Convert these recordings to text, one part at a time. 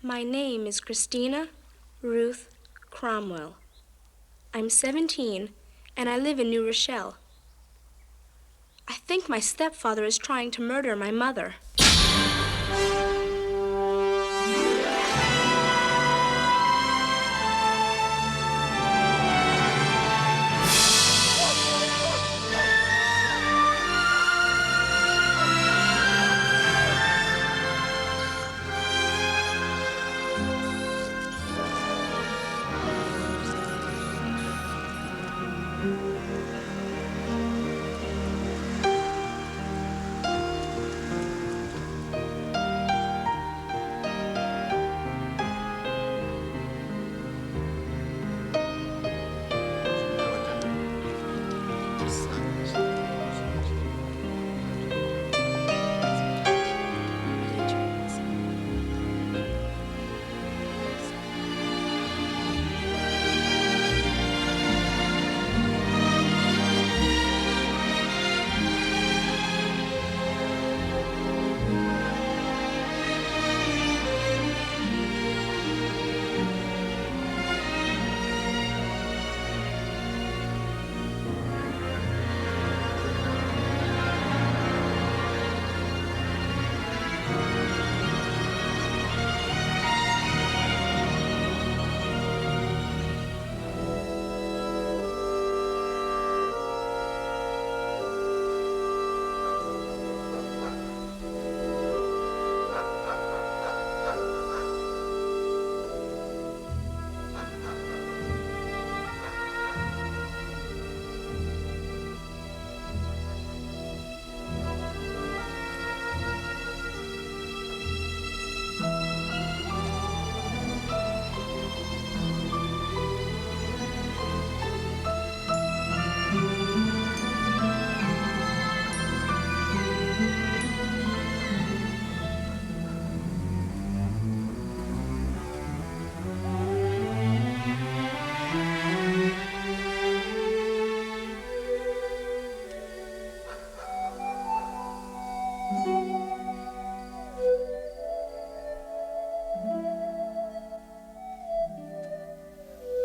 My name is Christina Ruth Cromwell. I'm 17, and I live in New Rochelle. I think my stepfather is trying to murder my mother.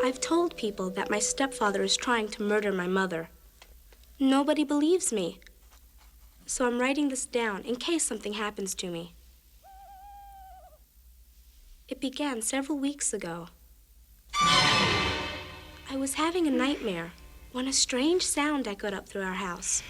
I've told people that my stepfather is trying to murder my mother. Nobody believes me. So I'm writing this down in case something happens to me. It began several weeks ago. I was having a nightmare when a strange sound echoed up through our house.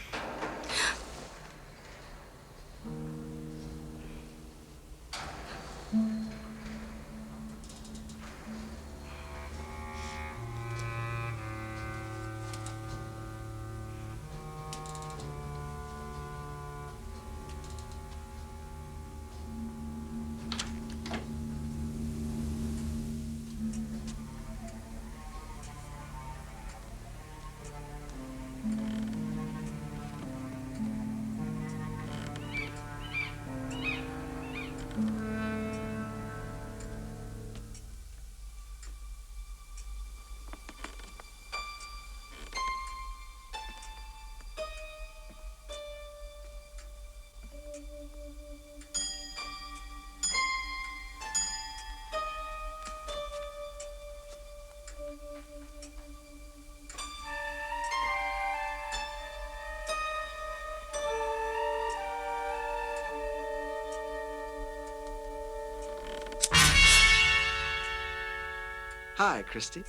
Hi, Christy.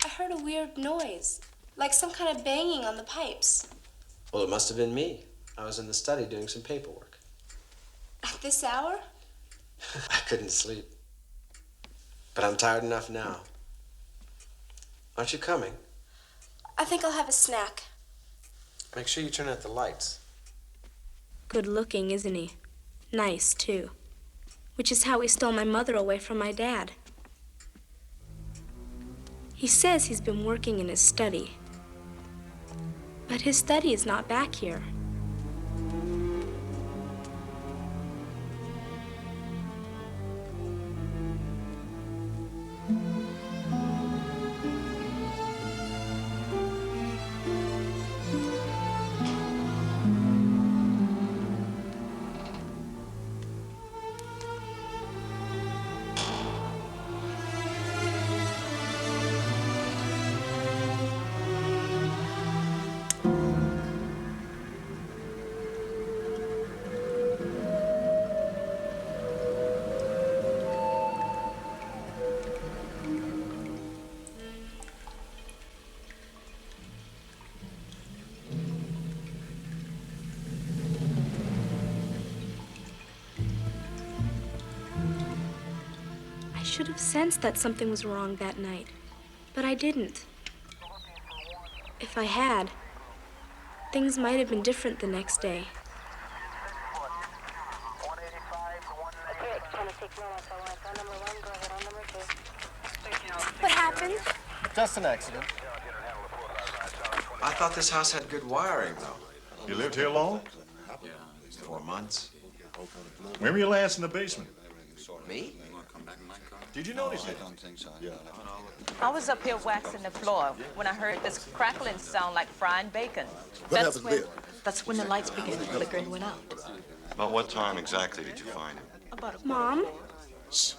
I heard a weird noise, like some kind of banging on the pipes. Well, it must have been me. I was in the study doing some paperwork. At this hour? I couldn't sleep. But I'm tired enough now. Aren't you coming? I think I'll have a snack. Make sure you turn out the lights. Good looking, isn't he? Nice, too. Which is how he stole my mother away from my dad. He says he's been working in his study. But his study is not back here. should have sensed that something was wrong that night, but I didn't. If I had, things might have been different the next day. What happened? Just an accident. I thought this house had good wiring, though. You lived here long? 4 months. When were you last in the basement? Me? Did you notice it? I was up here waxing the floor when I heard this crackling sound like frying bacon. What happened there? That's when the lights began to flicker and went out. About what time exactly did you find him? Mom? Shh.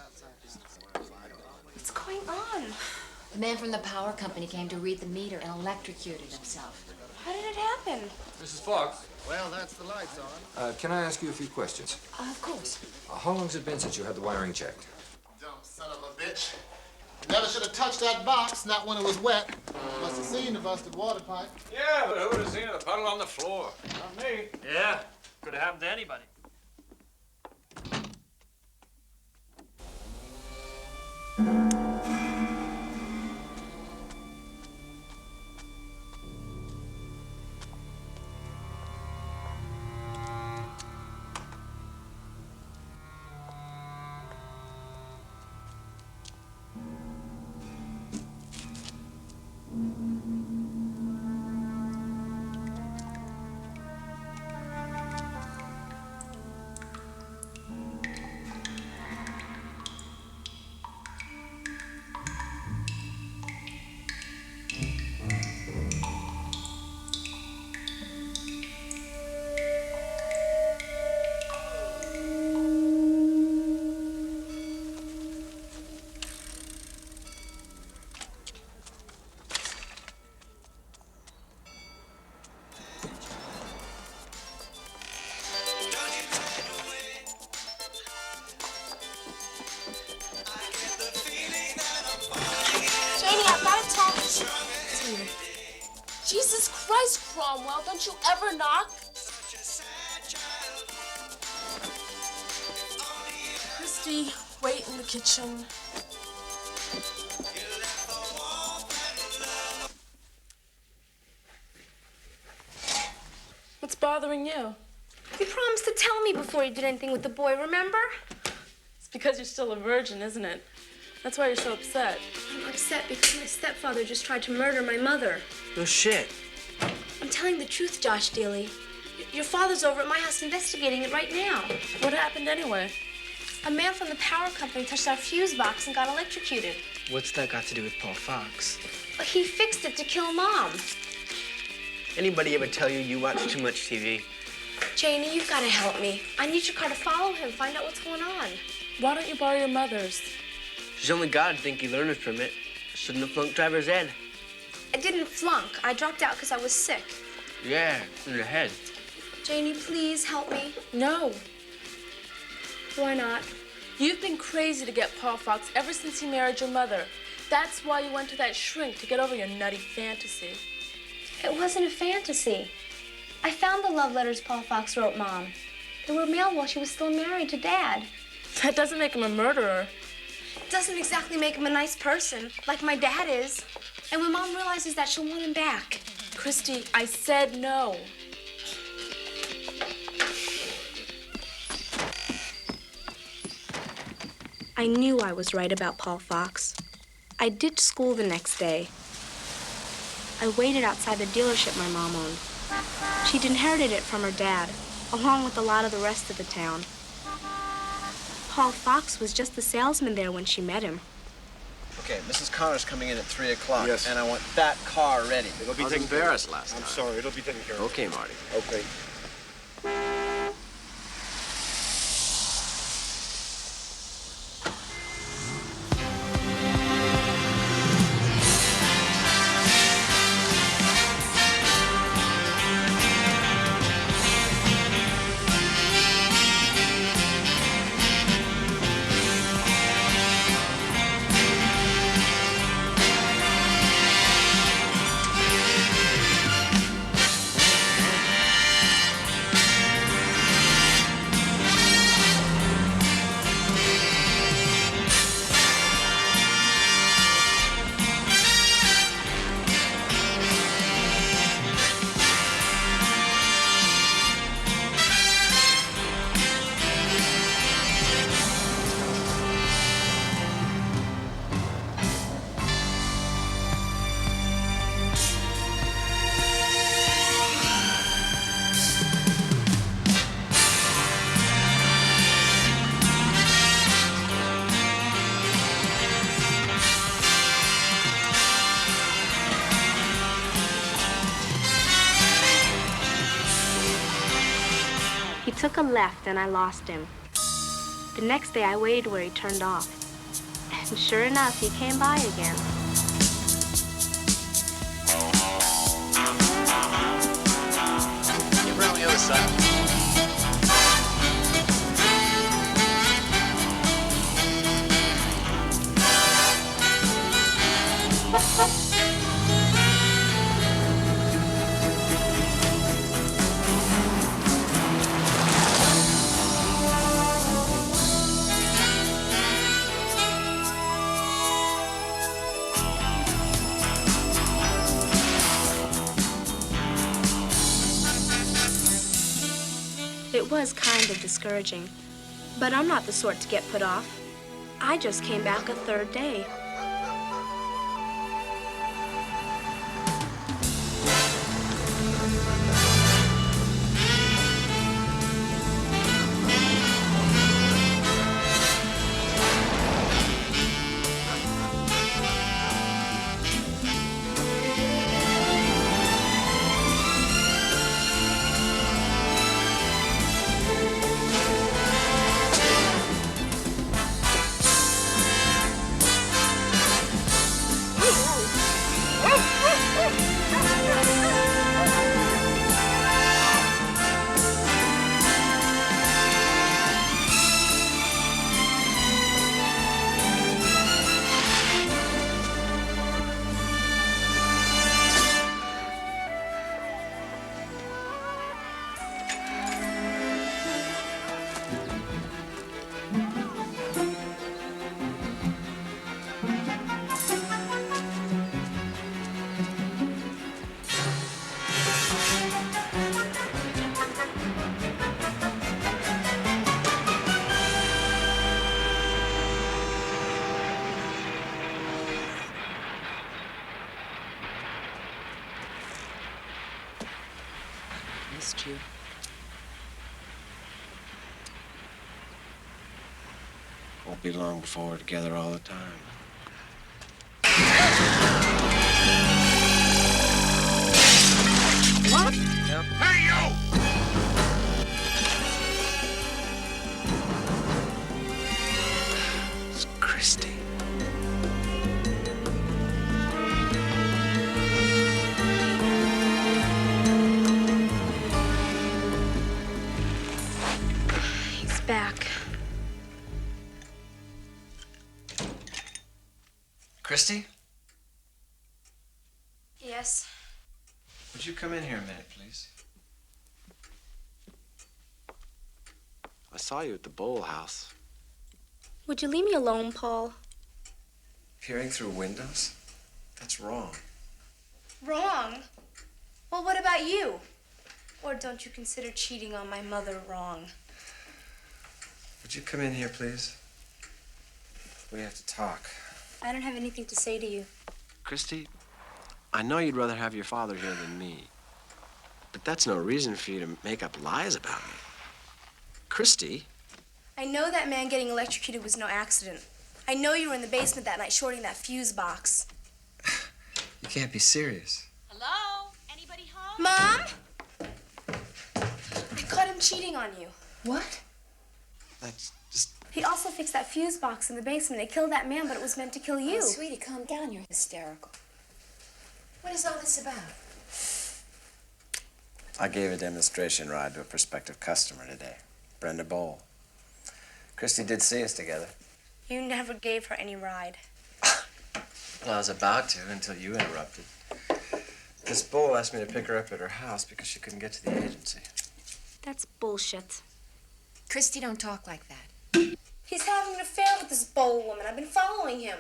What's going on? The man from the power company came to read the meter and electrocuted himself. How did it happen? Mrs. Fox, Well, that's the lights on. can I ask you a few questions? Of course. How long's it been since you had the wiring checked? Dumb son of a bitch. Never should have touched that box, not when it was wet. Must have seen the busted water pipe. Yeah, but who would have seen a puddle on the floor? Not me. Yeah, could have happened to anybody. Jesus Christ, Cromwell, don't you ever knock? Christy, wait in the kitchen. What's bothering you? You promised to tell me before you did anything with the boy, remember? It's because you're still a virgin, isn't it? That's why you're so upset. I'm upset because my stepfather just tried to murder my mother. No shit. I'm telling the truth, Josh Daly. Your father's over at my house investigating it right now. What happened anyway? A man from the power company touched our fuse box and got electrocuted. What's that got to do with Paul Fox? But he fixed it to kill Mom. Anybody ever tell you you watch too much TV? Janie, you've got to help me. I need your car to follow him, find out what's going on. Why don't you borrow your mother's? She's only God think he learned it from it. Shouldn't have flunked driver's ed. I didn't flunk. I dropped out because I was sick. Yeah, in the head. Janie, please help me. No. Why not? You've been crazy to get Paul Fox ever since he married your mother. That's why you went to that shrink, to get over your nutty fantasy. It wasn't a fantasy. I found the love letters Paul Fox wrote Mom. They were mailed while she was still married to Dad. That doesn't make him a murderer. It doesn't exactly make him a nice person, like my dad is. And when Mom realizes that, she'll want him back. Christy, I said no. I knew I was right about Paul Fox. I ditched school the next day. I waited outside the dealership my mom owned. She'd inherited it from her dad, along with a lot of the rest of the town. Paul Fox was just the salesman there when she met him. Okay, Mrs. Connor's coming in at 3 o'clock. Yes. And I want that car ready. It'll be I was taken care of. embarrassed last time. I'm sorry, it'll be taken care of. Okay, Marty. Okay. took a left and I lost him. The next day I waited where he turned off. And sure enough, he came by again. Get around the other side. It was kind of discouraging, but I'm not the sort to get put off. I just came back a third day. Missed you. Won't be long before we're together all the time. What? Yep. Hey, you! It's Christy. He's back. Christy, Yes? would you come in here a minute, please? I saw you at the bowl house. Would you leave me alone, Paul? Peering through windows? That's wrong. Wrong? Well, what about you? Or don't you consider cheating on my mother wrong? Would you come in here, please? We have to talk. I don't have anything to say to you. Christy, I know you'd rather have your father here than me. But that's no reason for you to make up lies about me. Christy? I know that man getting electrocuted was no accident. I know you were in the basement that night shorting that fuse box. You can't be serious. Hello? Anybody home? Mom? I caught him cheating on you. What? That's just... He also fixed that fuse box in the basement. It killed that man, but it was meant to kill you. Oh, sweetie, calm down. You're hysterical. What is all this about? I gave a demonstration ride to a prospective customer today, Brenda Bowl. Christy did see us together. You never gave her any ride. Well, I was about to until you interrupted. Miss Bowl asked me to pick her up at her house because she couldn't get to the agency. That's bullshit. Christy, don't talk like that. He's having an affair with this Bowl woman. I've been following him.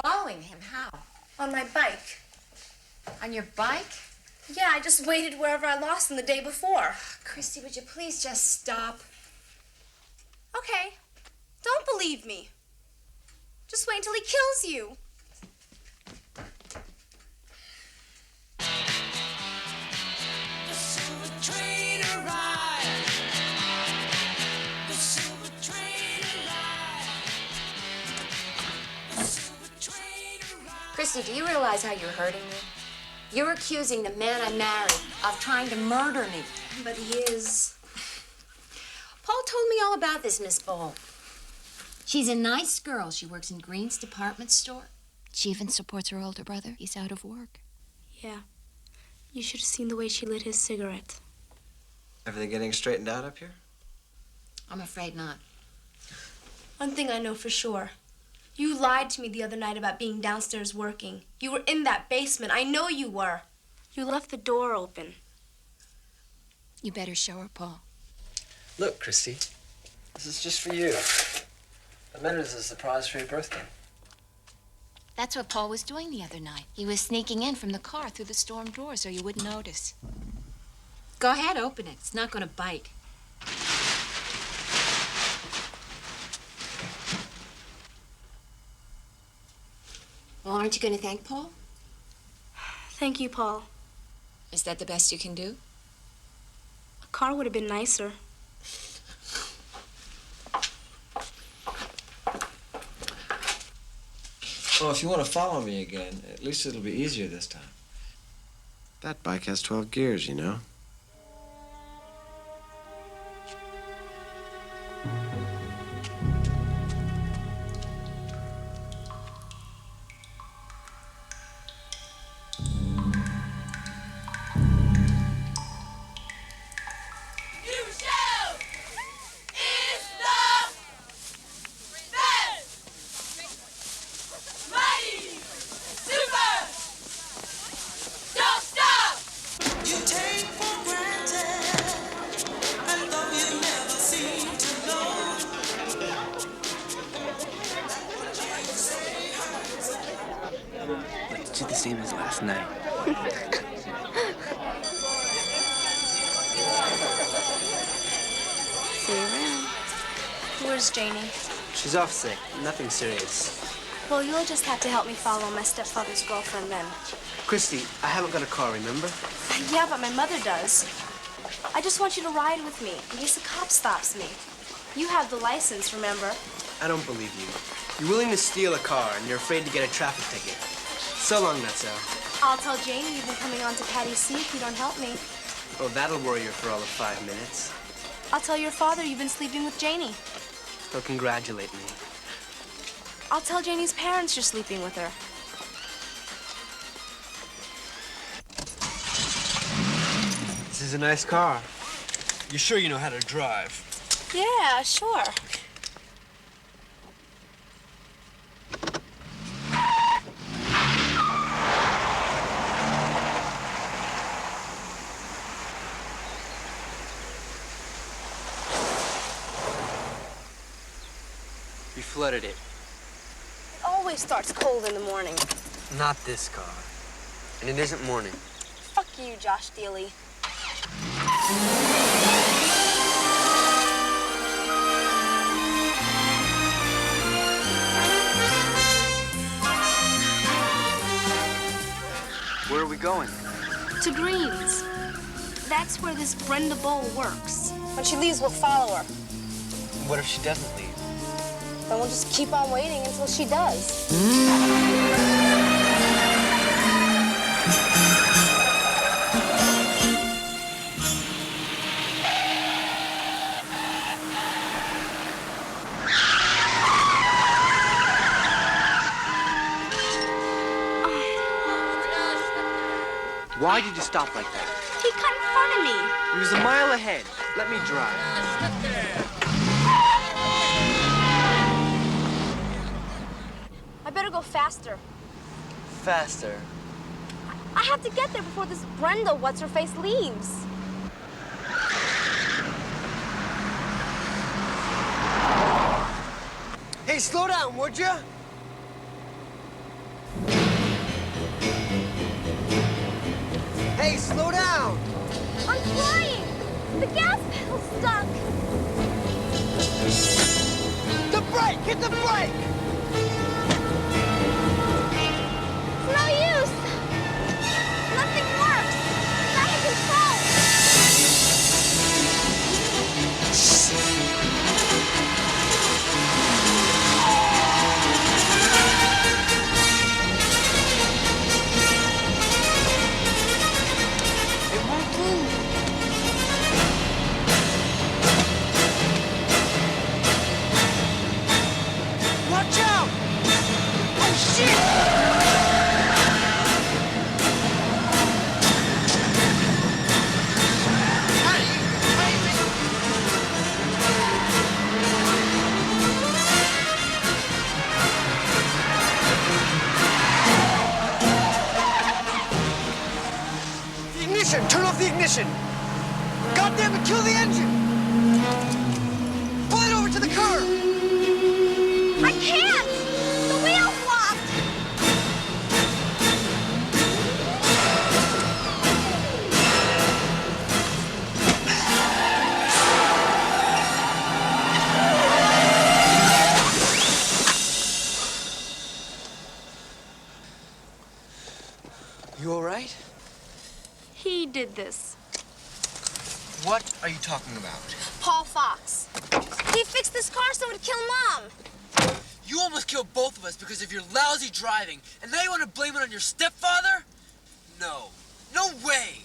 Following him? How? On my bike. On your bike? Yeah, I just waited wherever I lost him the day before. Christy, would you please just stop? Okay. Don't believe me. Just wait until he kills you. Christy, do you realize how you're hurting me? You're accusing the man I married of trying to murder me. But he is. told me all about this Miss Bowl. She's a nice girl. She works in Green's department store. She even supports her older brother. He's out of work. Yeah. You should have seen the way she lit his cigarette. Everything getting straightened out up here? I'm afraid not. One thing I know for sure. You lied to me the other night about being downstairs working. You were in that basement. I know you were. You left the door open. You better show her, Paul. Look, Christy, this is just for you. I meant it as a surprise for your birthday. That's what Paul was doing the other night. He was sneaking in from the car through the storm door so you wouldn't notice. Go ahead, open it. It's not going to bite. Well, aren't you going to thank Paul? Thank you, Paul. Is that the best you can do? A car would have been nicer. Well, if you want to follow me again, at least it'll be easier this time. That bike has 12 gears, you know. Let's do the same as last night. See you around. Where's Janie? She's off sick. Nothing serious. Well, you'll just have to help me follow my stepfather's girlfriend then. Christy, I haven't got a car, remember? Yeah, but my mother does. I just want you to ride with me in case the cop stops me. You have the license, remember? I don't believe you. You're willing to steal a car and you're afraid to get a traffic ticket. So long, Nutso. I'll tell Janie you've been coming on to Patty's Sea if you don't help me. Oh, that'll worry her for all of 5 minutes. I'll tell your father you've been sleeping with Janie. He'll congratulate me. I'll tell Janie's parents you're sleeping with her. This is a nice car. You sure you know how to drive? Yeah, sure. You flooded it. It always starts cold in the morning. Not this car. And it isn't morning. Fuck you, Josh Dealey. Where are we going? To Green's. That's where this Brenda Bowl works. When she leaves, we'll follow her. What if she doesn't leave? Then we'll just keep on waiting until she does. Why did you stop like that? He cut in front of me. He was a mile ahead. Let me drive. I better go faster. Faster. I have to get there before this Brenda what's-her-face leaves. Hey, slow down, would you? Hey, slow down! I'm trying. The gas pedal's stuck. The brake! Hit the brake! It's no use. Nothing works. It's out of control. It won't move. Watch out! Oh, shit! The ignition! Turn off the ignition! God damn it, kill the engine! Pull it over to the curb! I can't! The wheel's locked! You all right? He did this. What are you talking about? Paul Fox. He fixed this car so it would kill Mom. You almost killed both of us because of your lousy driving, and now you want to blame it on your stepfather? No. No way!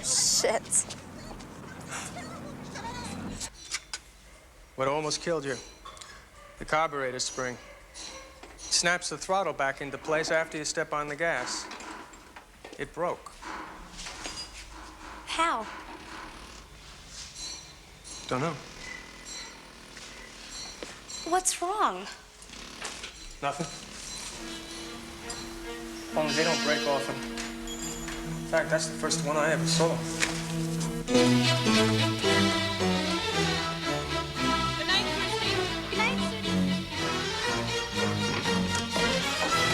Shit. What almost killed you? The carburetor spring. Snaps the throttle back into place after you step on the gas. It broke. How? Don't know. What's wrong? Nothing. Only they don't break often. In fact, that's the first one I ever saw. Good night, Christy. Good night, Sooty.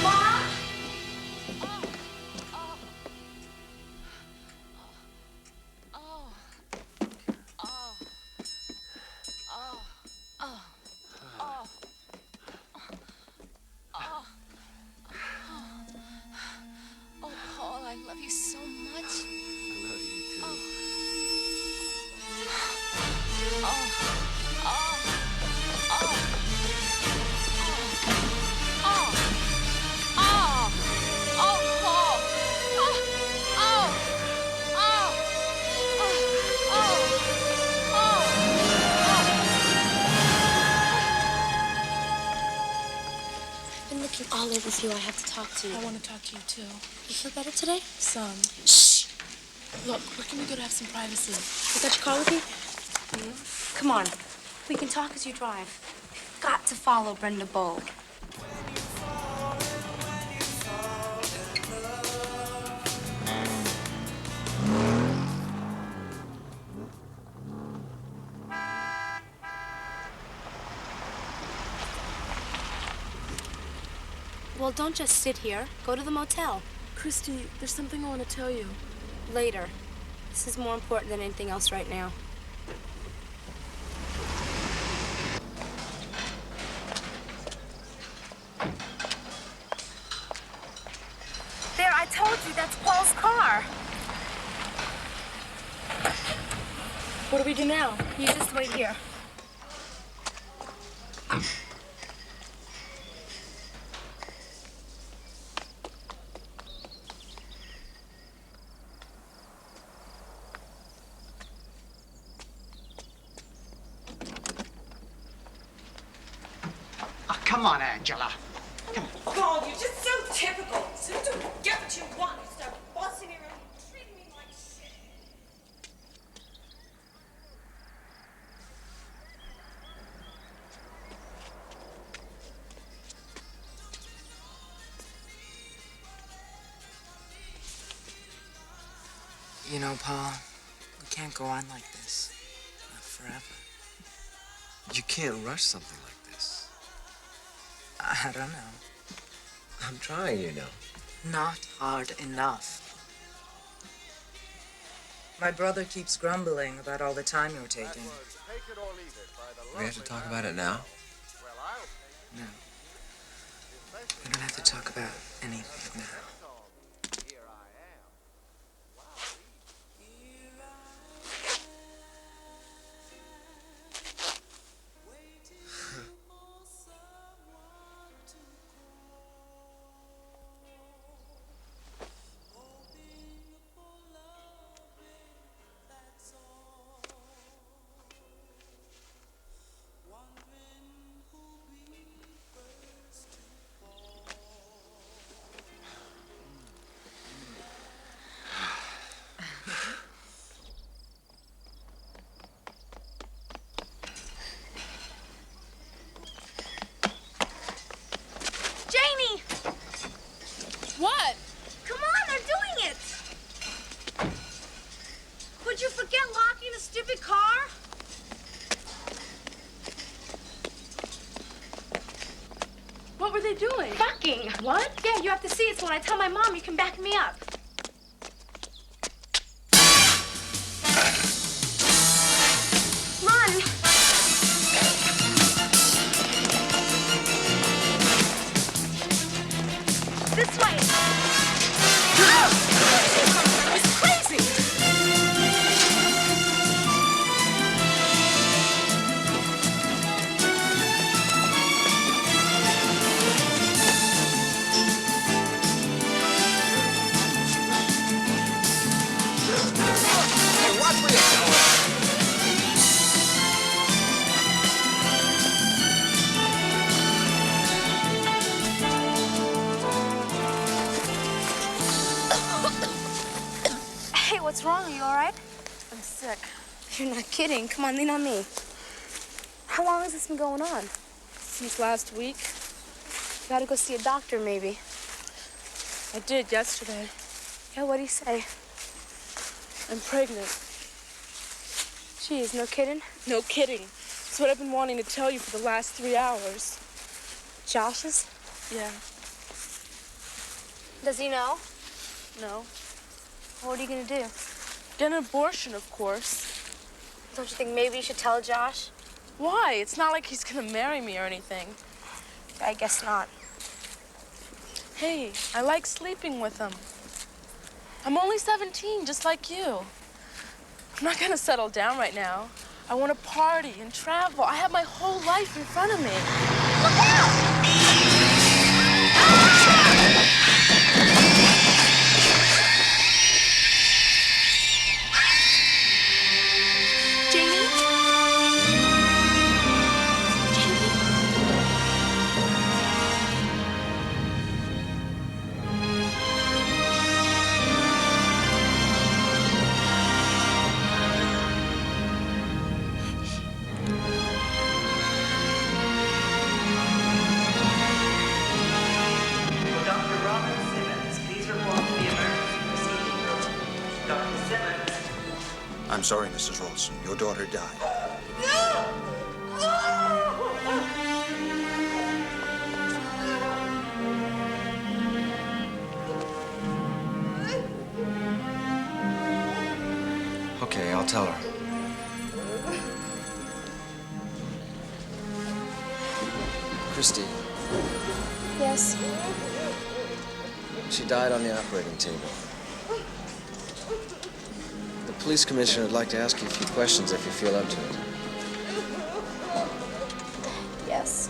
Mom? Oh, Paul, I love you so much. I love you too. I've been looking all over for you. I have to talk to you. I want to talk to you, too. You feel better today? Some. Shh. Look, where can we go to have some privacy? You got your car with you? Come on. We can talk as you drive. We've got to follow Brenda Bowl. Well, don't just sit here. Go to the motel. Christy, there's something I want to tell you. Later. This is more important than anything else right now. There, I told you, that's Paul's car. What do we do now? You just wait here. Come on, Angela. God, you're just so typical. As soon as you get what you want, you start bossing me around and treating me like shit. You know, Paul, we can't go on like this. Not forever. You can't rush something like this. I don't know. I'm trying, you know. Not hard enough. My brother keeps grumbling about all the time you're taking. We have to talk about it now? No. We don't have to talk about anything now. you doing? Fucking. What? Yeah, you have to see it, so when I tell my mom, you can back me up. Run! This way! It's crazy! Hey, watch where you're going. Hey, what's wrong? Are you all right? I'm sick. You're not kidding. Come on, lean on me. How long has this been going on? Since last week. You gotta go see a doctor, maybe. I did yesterday. Yeah, what'd he say? I'm pregnant. Jeez, no kidding? No kidding. It's what I've been wanting to tell you for the last 3 hours. Josh's? Yeah. Does he know? No. What are you gonna do? Get an abortion, of course. Don't you think maybe you should tell Josh? Why? It's not like he's gonna marry me or anything. I guess not. Hey, I like sleeping with him. I'm only 17, just like you. I'm not gonna settle down right now. I want to party and travel. I have my whole life in front of me. Look out! Jamie? Dr. Robert Simmons, please report to the emergency proceeding room. Dr. Simmons. I'm sorry, Mrs. Ralston. Your daughter died. Okay, I'll tell her. Christy, Yes. she died on the operating table. The police commissioner would like to ask you a few questions if you feel up to it. Yes.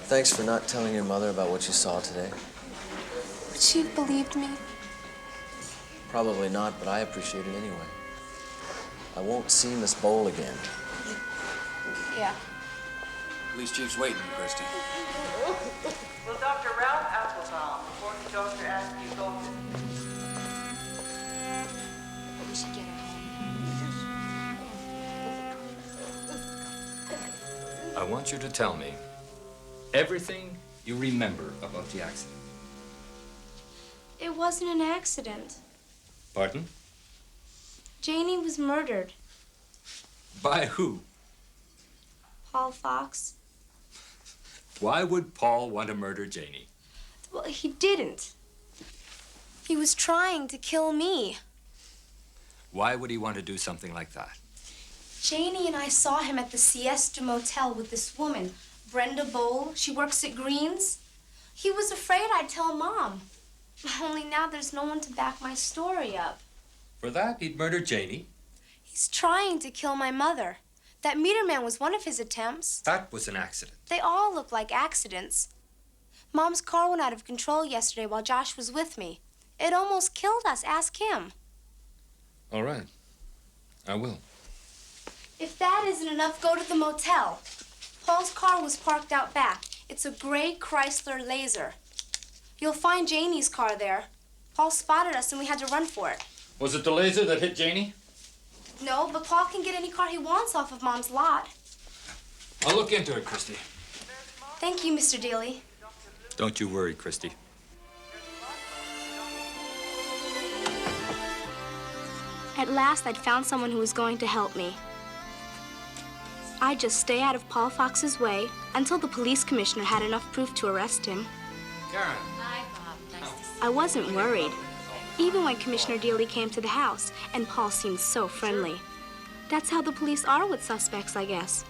Thanks for not telling your mother about what you saw today. Would she have believed me? Probably not, but I appreciate it anyway. I won't see Miss Bowl again. Yeah. Police chief's waiting, Christy. Will Dr. Ralph Applebaum report the doctor asking you go to... We should get her home. I want you to tell me everything you remember about the accident. It wasn't an accident. Pardon? Janie was murdered. By who? Paul Fox. Why would Paul want to murder Janie? Well, he didn't. He was trying to kill me. Why would he want to do something like that? Janie and I saw him at the Siesta Motel with this woman, Brenda Bowl. She works at Green's. He was afraid I'd tell Mom. Only now there's no one to back my story up. For that, he'd murder Janie. He's trying to kill my mother. That meter man was one of his attempts. That was an accident. They all look like accidents. Mom's car went out of control yesterday while Josh was with me. It almost killed us. Ask him. All right. I will. If that isn't enough, go to the motel. Paul's car was parked out back. It's a gray Chrysler Laser. You'll find Janie's car there. Paul spotted us and we had to run for it. Was it the laser that hit Janie? No, but Paul can get any car he wants off of Mom's lot. I'll look into it, Christy. Thank you, Mr. Daly. Don't you worry, Christy. At last, I'd found someone who was going to help me. I'd just stay out of Paul Fox's way until the police commissioner had enough proof to arrest him. Karen. Hi, Bob. Nice to see you. I wasn't worried, even when Commissioner Dealey came to the house, and Paul seemed so friendly. That's how the police are with suspects, I guess.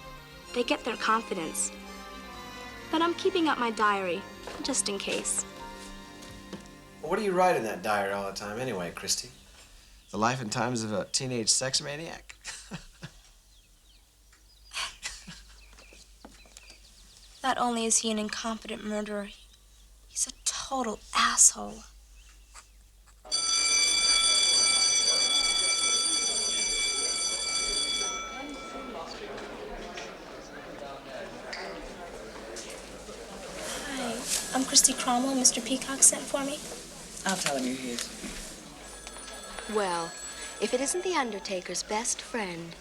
They get their confidence. But I'm keeping up my diary, just in case. What do you write in that diary all the time anyway, Christy? The life and times of a teenage sex maniac? Not only is he an incompetent murderer, he's a total asshole. Hi, I'm Christy Cromwell. Mr. Peacock sent for me. I'll tell him you're here. Well, if it isn't the Undertaker's best friend.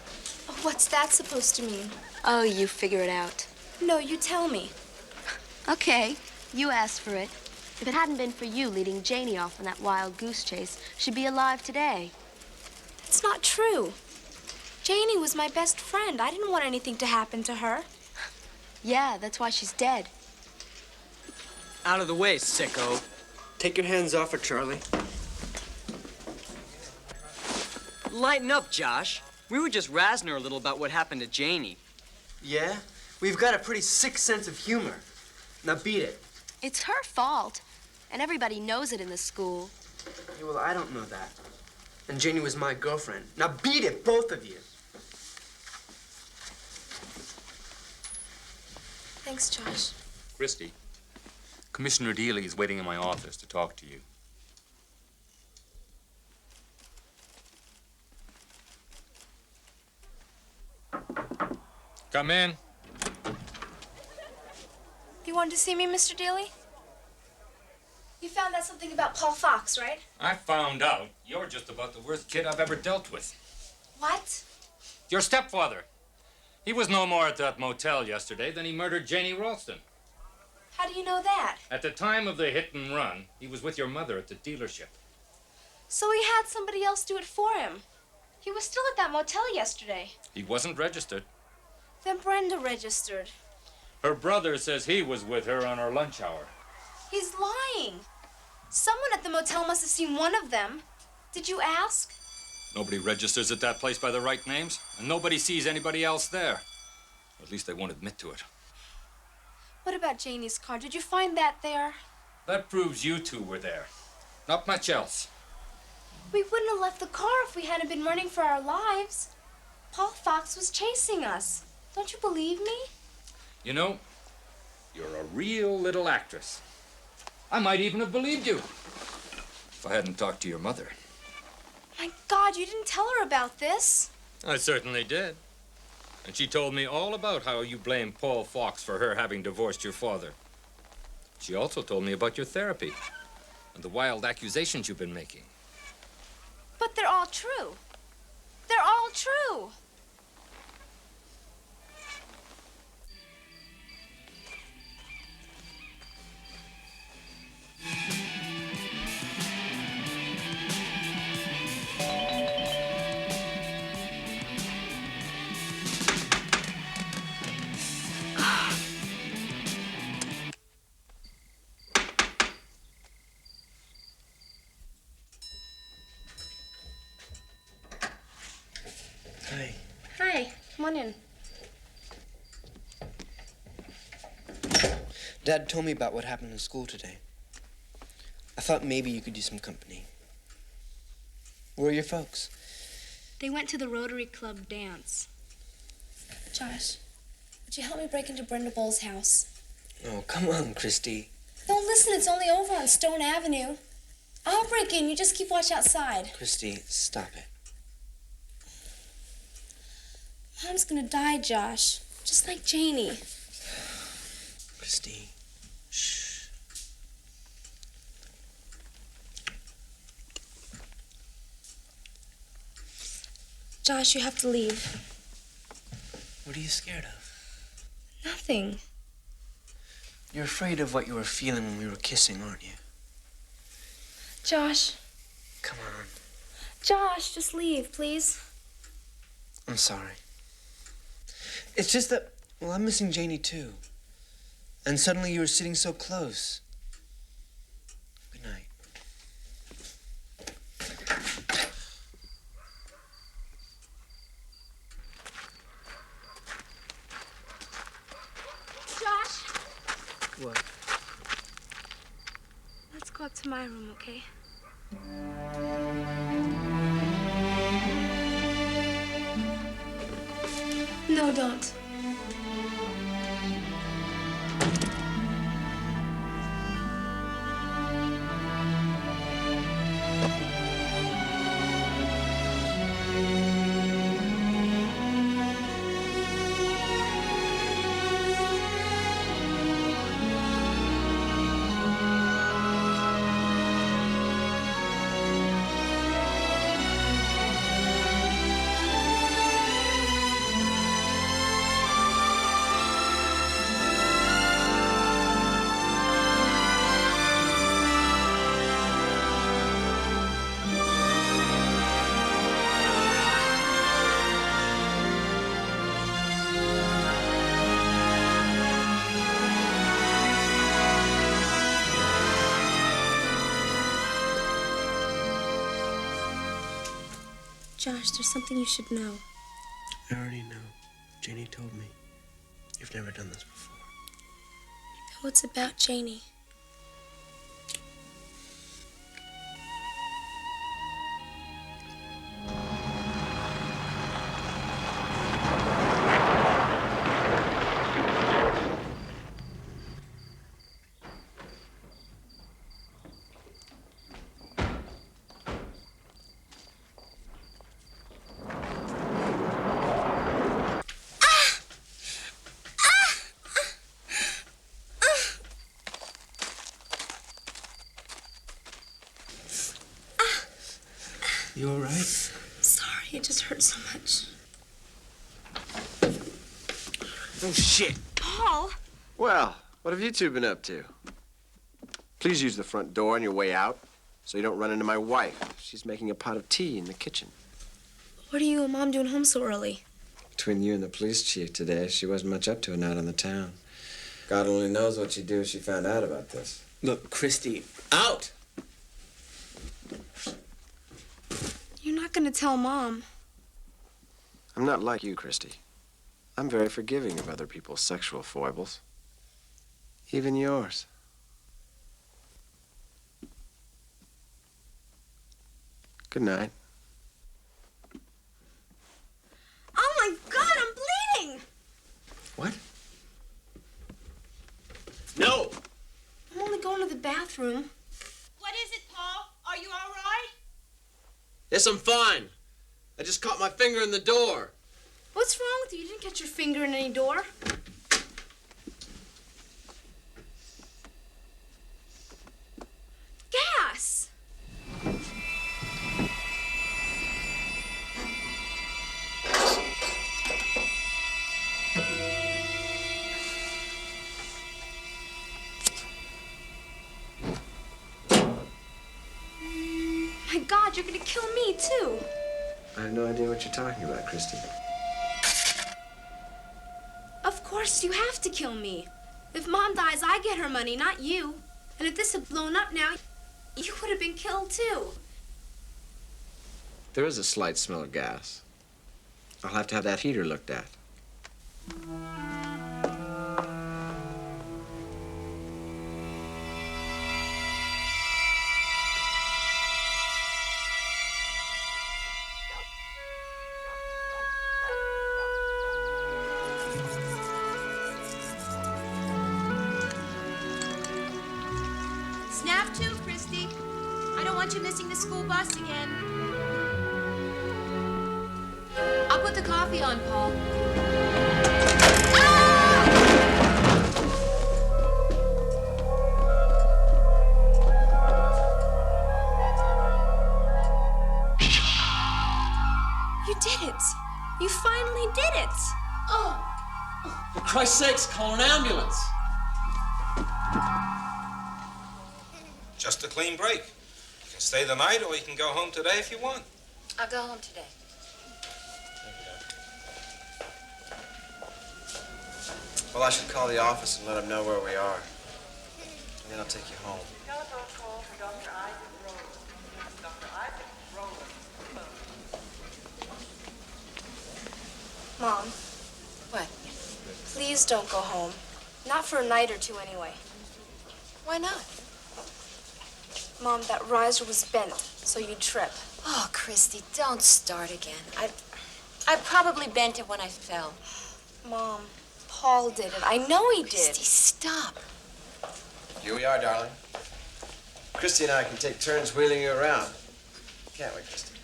What's that supposed to mean? Oh, you figure it out. No, you tell me. Okay, you asked for it. If it hadn't been for you leading Janie off on that wild goose chase, she'd be alive today. That's not true. Janie was my best friend. I didn't want anything to happen to her. Yeah, that's why she's dead. Out of the way, sicko. Take your hands off her, Charlie. Lighten up, Josh. We were just razzing her a little about what happened to Janie. Yeah? We've got a pretty sick sense of humor. Now beat it. It's her fault, and everybody knows it in the school. Yeah, well, I don't know that. And Janie was my girlfriend. Now beat it, both of you. Thanks, Josh. Christy, Commissioner Dealey is waiting in my office to talk to you. Come in. You wanted to see me, Mr. Dealey? You found out something about Paul Fox, right? I found out you're just about the worst kid I've ever dealt with. What? Your stepfather. He was no more at that motel yesterday than he murdered Janie Ralston. How do you know that? At the time of the hit and run, he was with your mother at the dealership. So he had somebody else do it for him. He was still at that motel yesterday. He wasn't registered. Then Brenda registered. Her brother says he was with her on her lunch hour. He's lying. Someone at the motel must have seen one of them. Did you ask? Nobody registers at that place by the right names, and nobody sees anybody else there. Or at least they won't admit to it. What about Janie's car? Did you find that there? That proves you two were there. Not much else. We wouldn't have left the car if we hadn't been running for our lives. Paul Fox was chasing us. Don't you believe me? You know, you're a real little actress. I might even have believed you if I hadn't talked to your mother. My God, you didn't tell her about this. I certainly did. And she told me all about how you blame Paul Fox for her having divorced your father. She also told me about your therapy and the wild accusations you've been making. But they're all true. They're all true. Hi. Hi, come on in. Dad told me about what happened in school today. I thought maybe you could use some company. Where are your folks? They went to the Rotary Club dance. Josh, would you help me break into Brenda Bowles' house? Oh, come on, Christy. Don't listen, it's only over on Stone Avenue. I'll break in, you just keep watch outside. Christy, stop it. Mom's gonna die, Josh. Just like Janie. Christy, shh. Josh, you have to leave. What are you scared of? Nothing. You're afraid of what you were feeling when we were kissing, aren't you? Josh. Come on. Josh, just leave, please. I'm sorry. It's just that, well, I'm missing Janie, too. And suddenly you were sitting so close. Good night. Josh, What? let's go up to my room, okay? No, don't. Josh, there's something you should know. I already know. Janie told me. You've never done this before. No, it's about Janie. You all right? Sorry, it just hurt so much. Oh, shit. Paul! Well, what have you two been up to? Please use the front door on your way out so you don't run into my wife. She's making a pot of tea in the kitchen. What are you and Mom doing home so early? Between you and the police chief today, she wasn't much up to a night on the town. God only knows what she'd do if she found out about this. Look, Christy, out! You're not gonna tell Mom. I'm not like you, Christy. I'm very forgiving of other people's sexual foibles. Even yours. Good night. Oh my God, I'm bleeding! What? No! I'm only going to the bathroom. What is it, Paul? Are you all right? Yes, I'm fine. I just caught my finger in the door. What's wrong with you? You didn't catch your finger in any door. Gas! My God, you're gonna kill me, too. I have no idea what you're talking about, Christy. Of course, you have to kill me. If Mom dies, I get her money, not you. And if this had blown up now, you would have been killed, too. There is a slight smell of gas. I'll have to have that heater looked at. Snap to, Christy. I don't want you missing the school bus again. I'll put the coffee on, Paul. You did it. You finally did it. Oh. For Christ's sakes, call an ambulance. Just a clean break. You can stay the night or you can go home today if you want. I'll go home today. I should call the office and let them know where we are. And then I'll take you home. Telephone call for Dr. Isaac Rowland. Dr. Isaac Rowland. Mom. What? Please don't go home. Not for a night or two, anyway. Why not? Mom, that riser was bent, so you'd trip. Oh, Christy, don't start again. I probably bent it when I fell. Mom, Paul did it. I know he did. Christy, stop. Here we are, darling. Christy and I can take turns wheeling you around. Can't we, Christy?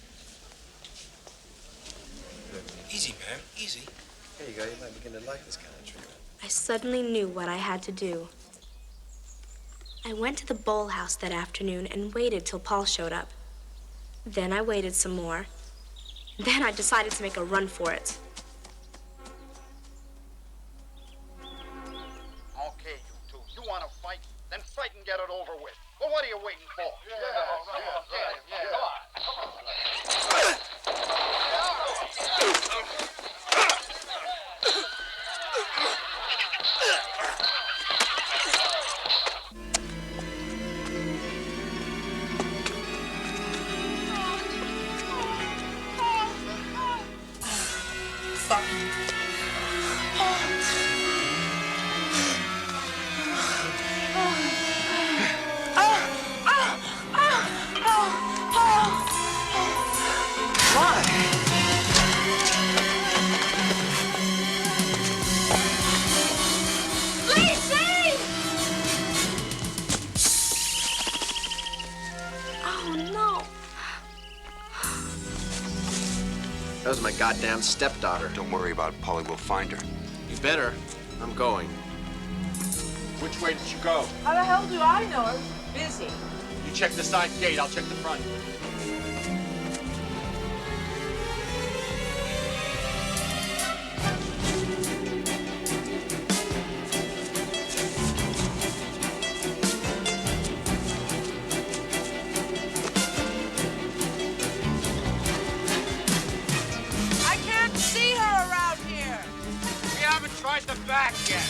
Easy, ma'am. Easy. Here you go. You might begin to like this kind of treatment. I suddenly knew what I had to do. I went to the bowl house that afternoon and waited till Paul showed up. Then I waited some more. Then I decided to make a run for it. Okay, you two. You want to fight? Then fight and get it over with. Well, what are you waiting for? That was my goddamn stepdaughter. Don't worry about Polly. We'll find her. You better. I'm going. Which way did you go? How the hell do I know? I was busy. You check the side gate. I'll check the front. I can't see her around here. We haven't tried the back yet.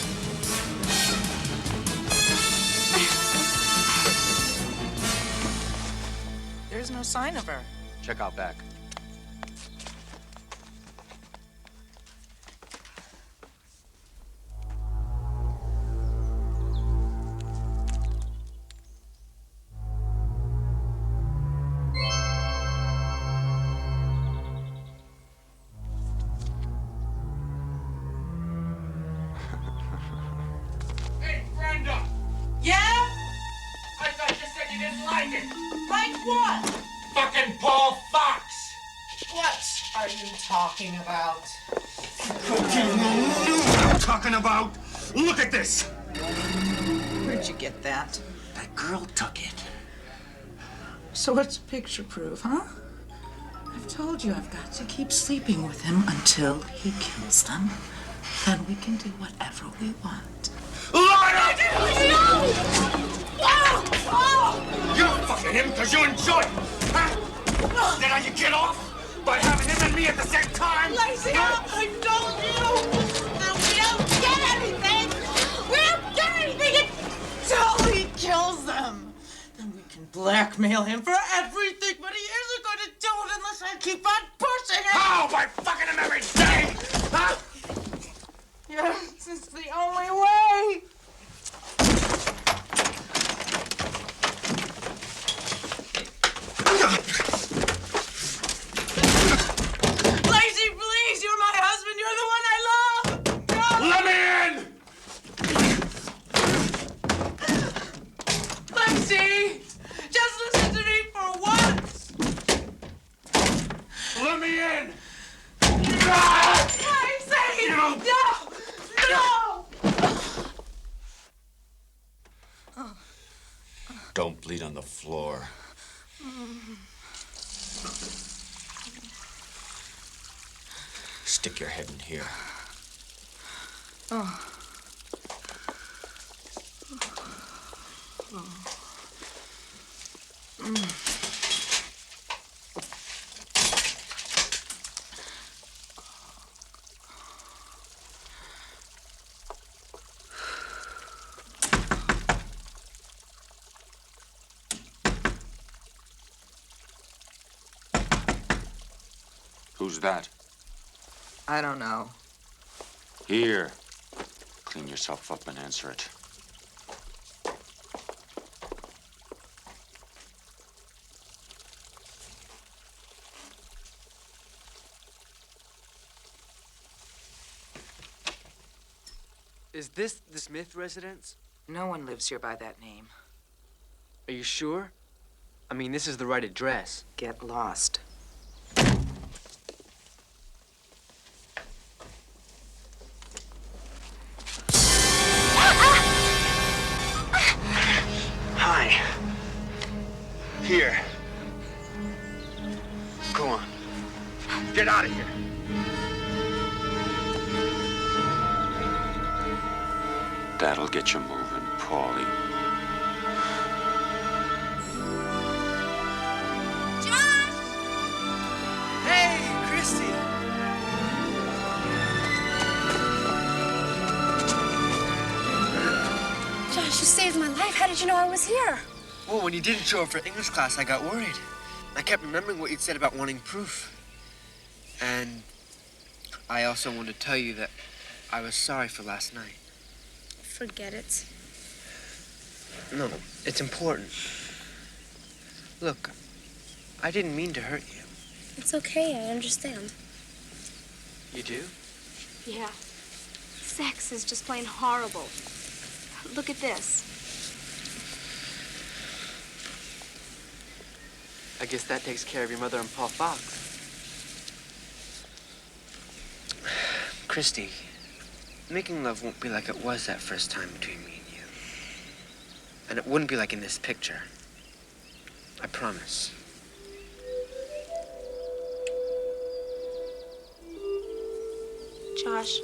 There's no sign of her. Check out back. Hey, Brenda! Yeah? I thought you said you didn't like it. Like what? Fucking Paul Fox! What are you talking about? Talking about? Look at this! Where'd you get that? That girl took it. So it's picture proof, huh? I've told you I've got to keep sleeping with him until he kills them. Then we can do whatever we want. You're fucking him because you enjoy it, huh? Then how you get off? By having him and me at the same time? Lazy, I told you that we don't get anything. We don't get anything until he kills them. Then we can blackmail him for everything, but he isn't going to do it unless I keep on pushing him. How? By fucking him every day? Huh? Yes, it's the only way. Lazy, please, you're my husband. You're the one I love. No. Let me in! Lazy, just listen to me for once. Let me in! Lazy, no, no. Don't bleed on the floor. Stick your head in here. Oh. Who's that? I don't know. Here. Clean yourself up and answer it. Is this the Smith residence? No one lives here by that name. Are you sure? I mean, this is the right address. Get lost. Hi. Here. Go on. Get out of here. That'll get you moving, Paulie. Hey, Christy. Josh, you saved my life. How did you know I was here? Well, when you didn't show up for English class, I got worried. I kept remembering what you'd said about wanting proof. And I also wanted to tell you that I was sorry for last night. Forget it. No, it's important. Look, I didn't mean to hurt you. It's okay, I understand. You do? Yeah. Sex is just plain horrible. Look at this. I guess that takes care of your mother and Paul Fox. Christy, making love won't be like it was that first time between me and you. And it wouldn't be like in this picture. I promise. Josh,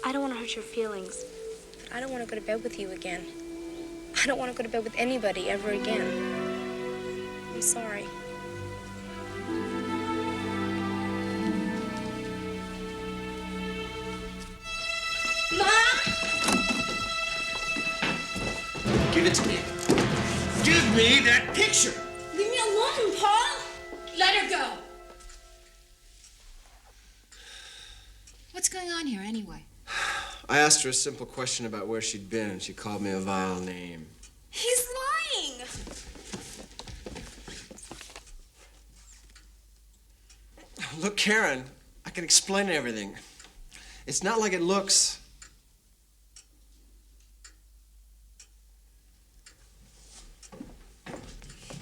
I don't want to hurt your feelings. But I don't want to go to bed with you again. I don't want to go to bed with anybody ever again. I'm sorry. Give it to me. Give me that picture! Leave me alone, Paul! Let her go. What's going on here, anyway? I asked her a simple question about where she'd been, and she called me a vile name. He's lying! Look, Karen, I can explain everything. It's not like it looks.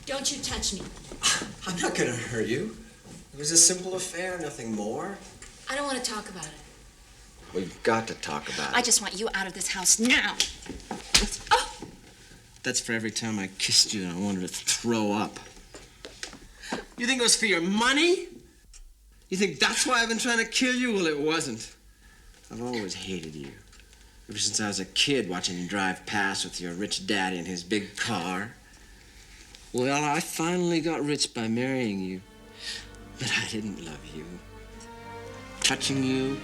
Don't you touch me. I'm not gonna hurt you. It was a simple affair, nothing more. I don't want to talk about it. We've got to talk about it. I just want you out of this house now. That's for every time I kissed you and I wanted to throw up. You think it was for your money? You think that's why I've been trying to kill you? Well, it wasn't. I've always hated you. Ever since I was a kid watching you drive past with your rich daddy in his big car. Well, I finally got rich by marrying you. But I didn't love you. Touching you,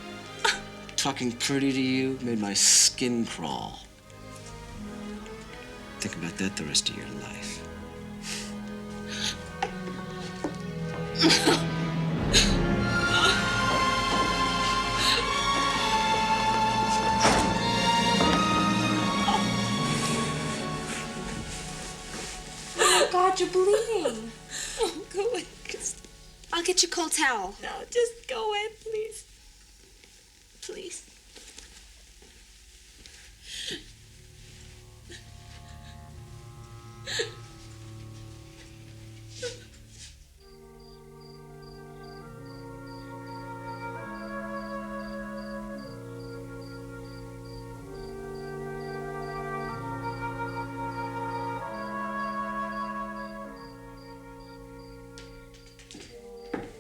talking pretty to you, made my skin crawl. Think about that the rest of your life. Oh, God, you're bleeding. Oh, go away. I'll get you a cold towel. No, just go away, please. Please.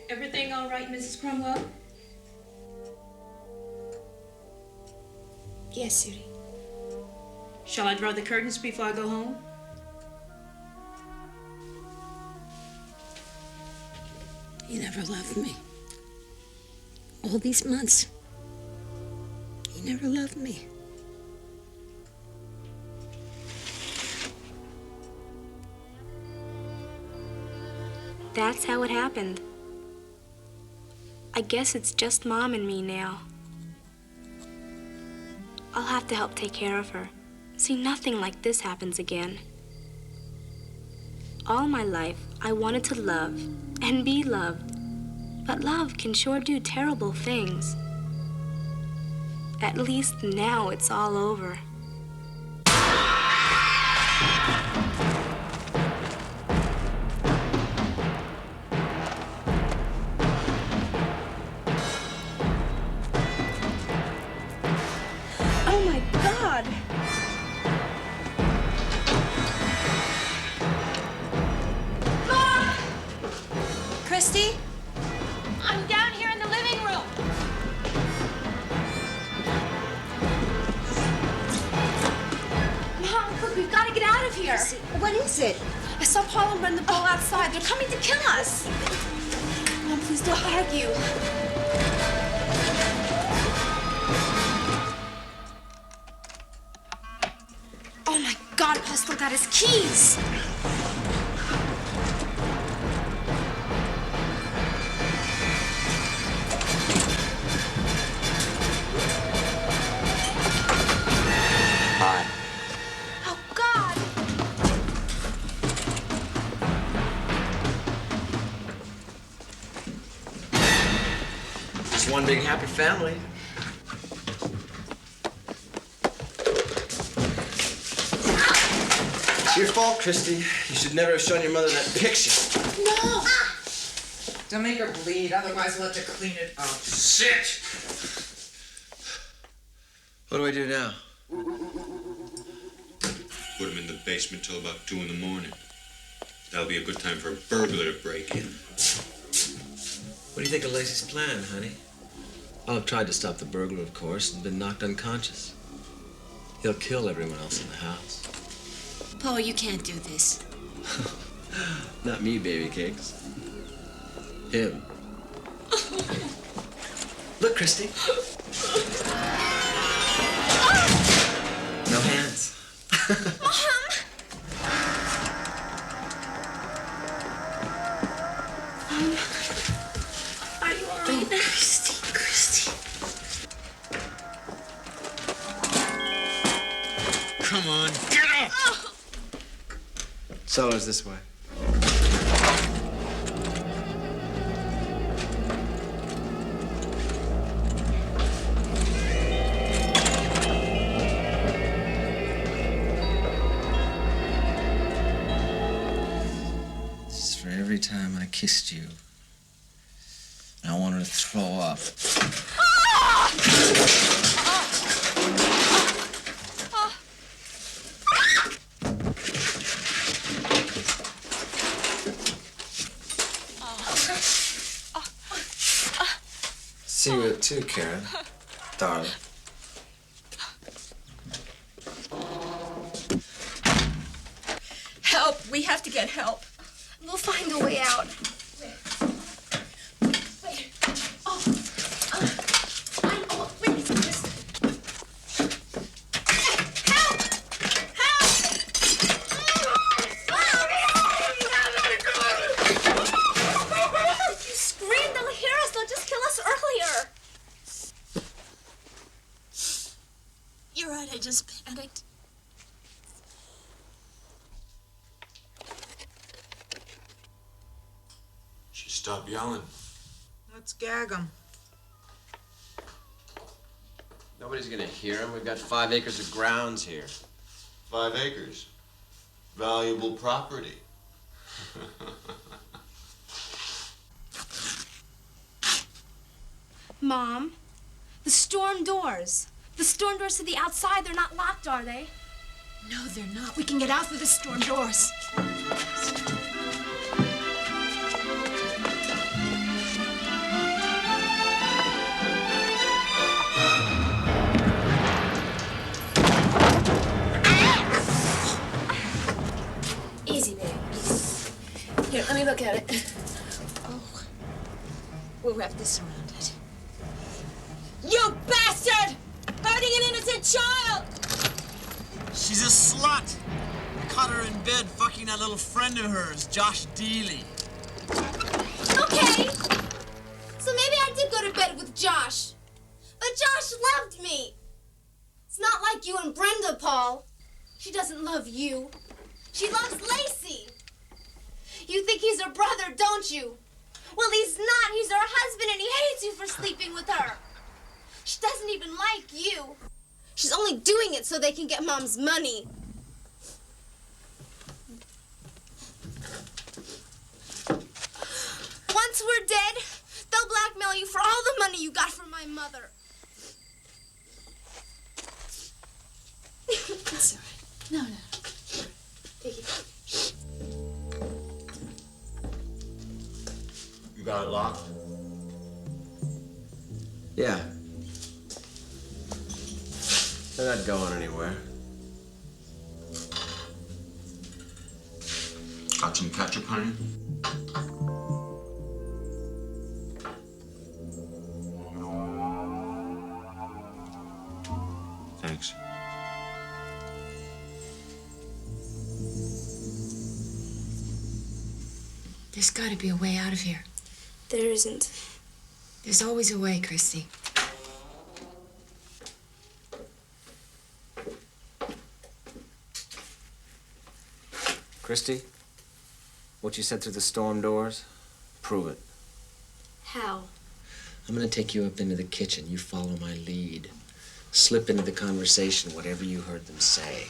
Everything all right, Mrs. Cromwell? Yes, Sudi. Shall I draw the curtains before I go home? You never loved me. All these months, you never loved me. That's how it happened. I guess it's just Mom and me now. I'll have to help take care of her. See, nothing like this happens again. All my life, I wanted to love and be loved. But love can sure do terrible things. At least now it's all over. Oh my God! Mom! Christy? I'm down here in the living room. Mom, quick, we've got to get out of here. What is it? I saw Paul and Brenda the Bull outside. They're coming to kill us. Mom, please don't argue. Oh my God, Paul still got his keys. Hi. Oh God. It's one big happy family. It's your fault, Christy. You should never have shown your mother that picture. No! Don't make her bleed, otherwise we'll have to clean it up. Sit! What do I do now? Put him in the basement till about 2 in the morning. That'll be a good time for a burglar to break in. What do you think of Lacey's plan, honey? I'll have tried to stop the burglar, of course, and been knocked unconscious. He'll kill everyone else in the house. Paul, you can't do this. Not me, baby cakes. Him. Look, Christy. No hands. Are you all right? Christy. Come on, get up! Cellar's this way. This is for every time I kissed you. I wanted to throw up. See you at 2, Karen. Darling. Help! We have to get help. We'll find a way out. You're right, I just panicked. She stopped yelling. Let's gag them. Nobody's gonna hear him. We've got 5 acres of grounds here. 5 acres. Valuable property. Mom, the storm doors. The storm doors to the outside, they're not locked, are they? No, they're not. We can get out through the storm doors. Easy, baby. Here, let me look at it. Oh. We'll wrap this around it. You bastard! Hurting an innocent child! She's a slut. I caught her in bed fucking that little friend of hers, Josh Dealey. Okay. So maybe I did me. It's not like you and Brenda, Paul. She doesn't love you. She loves Lacey. You think he's her brother, don't you? Well, he's not. He's her husband, and he hates you for sleeping with her. She doesn't even like you. She's only doing it so they can get Mom's money. Once we're dead, they'll blackmail you for all the money you got from my mother. It's all right. No. Take it. You got it locked? Yeah. They're not going anywhere. Got some ketchup, honey? Thanks. There's got to be a way out of here. There isn't. There's always a way, Christy. Christy, what you said through the storm doors, prove it. How? I'm gonna take you up into the kitchen. You follow my lead. Slip into the conversation, whatever you heard them say.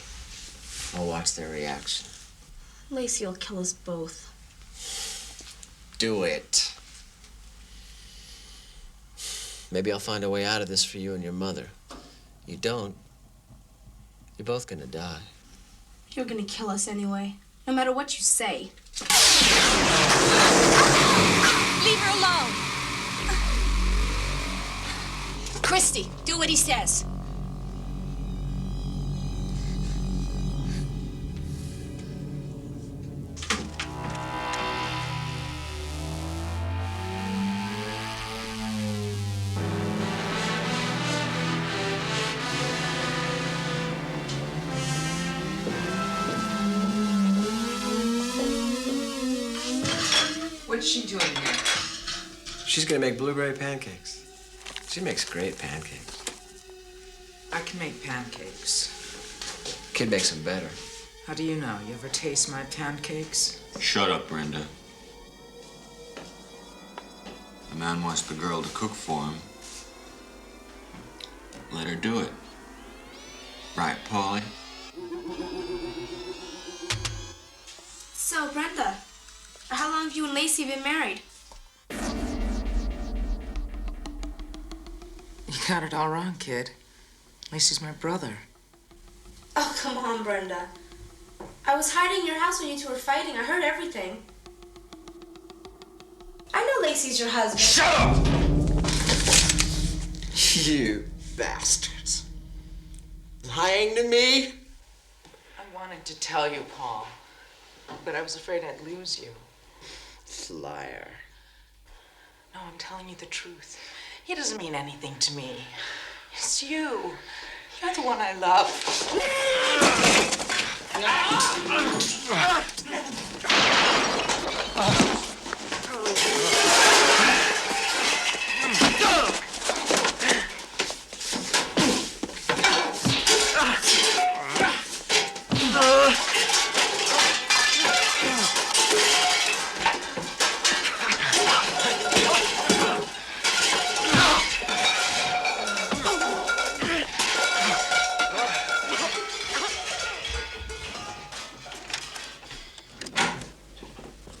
I'll watch their reaction. Lacey will kill us both. Do it. Maybe I'll find a way out of this for you and your mother. You don't, you're both gonna die. You're gonna kill us anyway, no matter what you say. Leave her alone. Christy, do what he says. What's she doing here? She's gonna make blueberry pancakes. She makes great pancakes. I can make pancakes. Kid makes them better. How do you know? You ever taste my pancakes? Shut up, Brenda. The man wants the girl to cook for him. Let her do it. Right, Paulie? So, Brenda, how long have you and Lacey been married? You got it all wrong, kid. Lacey's my brother. Oh, come on, Brenda. I was hiding in your house when you two were fighting. I heard everything. I know Lacey's your husband. Shut up! You bastards. Lying to me? I wanted to tell you, Paul, but I was afraid I'd lose you. Liar. No, I'm telling you the truth. He doesn't mean anything to me. It's you. You're the one I love.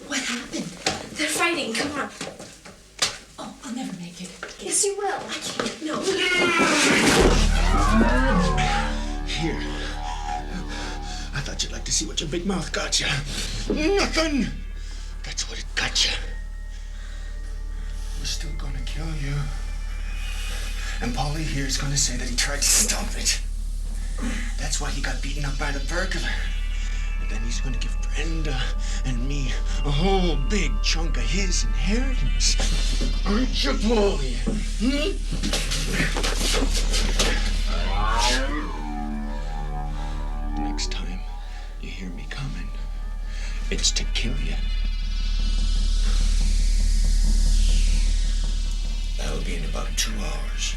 What happened? They're fighting. Come on. Oh, I'll never make it. Yes, you will. I can't. No. Here. I thought you'd like to see what your big mouth got you. Nothing! That's what it got you. We're still gonna kill you. And Paulie here is gonna say that he tried to stop it. That's why he got beaten up by the burglar. And then he's gonna give Brenda and me a whole big chunk of his inheritance. Aren't you, Paulie? Next time you hear me coming, it's to kill you. That'll be in about 2 hours.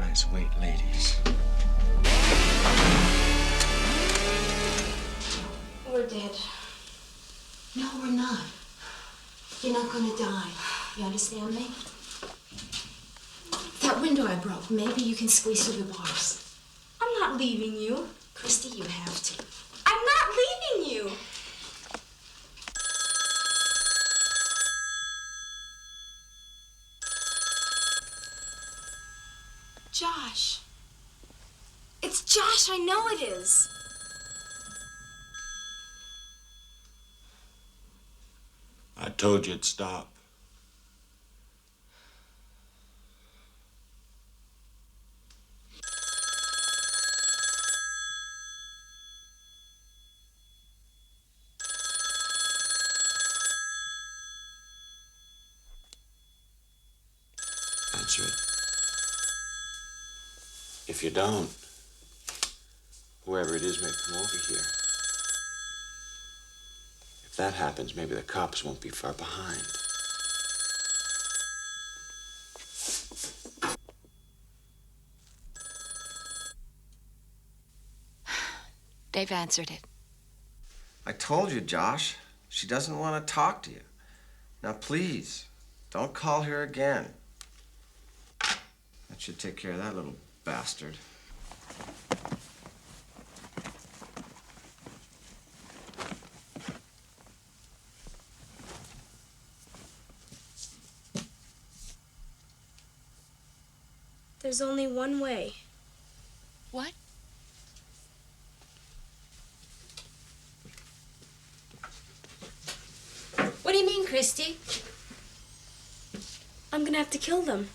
guys wait, ladies. We're dead. No, we're not. You're not gonna die. You understand me? That window I broke, maybe you can squeeze through the bars. I'm not leaving you. Christy, you have to. I'm not leaving you. Josh. It's Josh, I know it is. I told you it'd stop. Answer it. If you don't, whoever it is may come over here. If that happens, maybe the cops won't be far behind. They've answered it. I told you, Josh. She doesn't want to talk to you. Now, please, don't call her again. That should take care of that little bastard. There's only one way. What? What do you mean, Christy? I'm gonna have to kill them.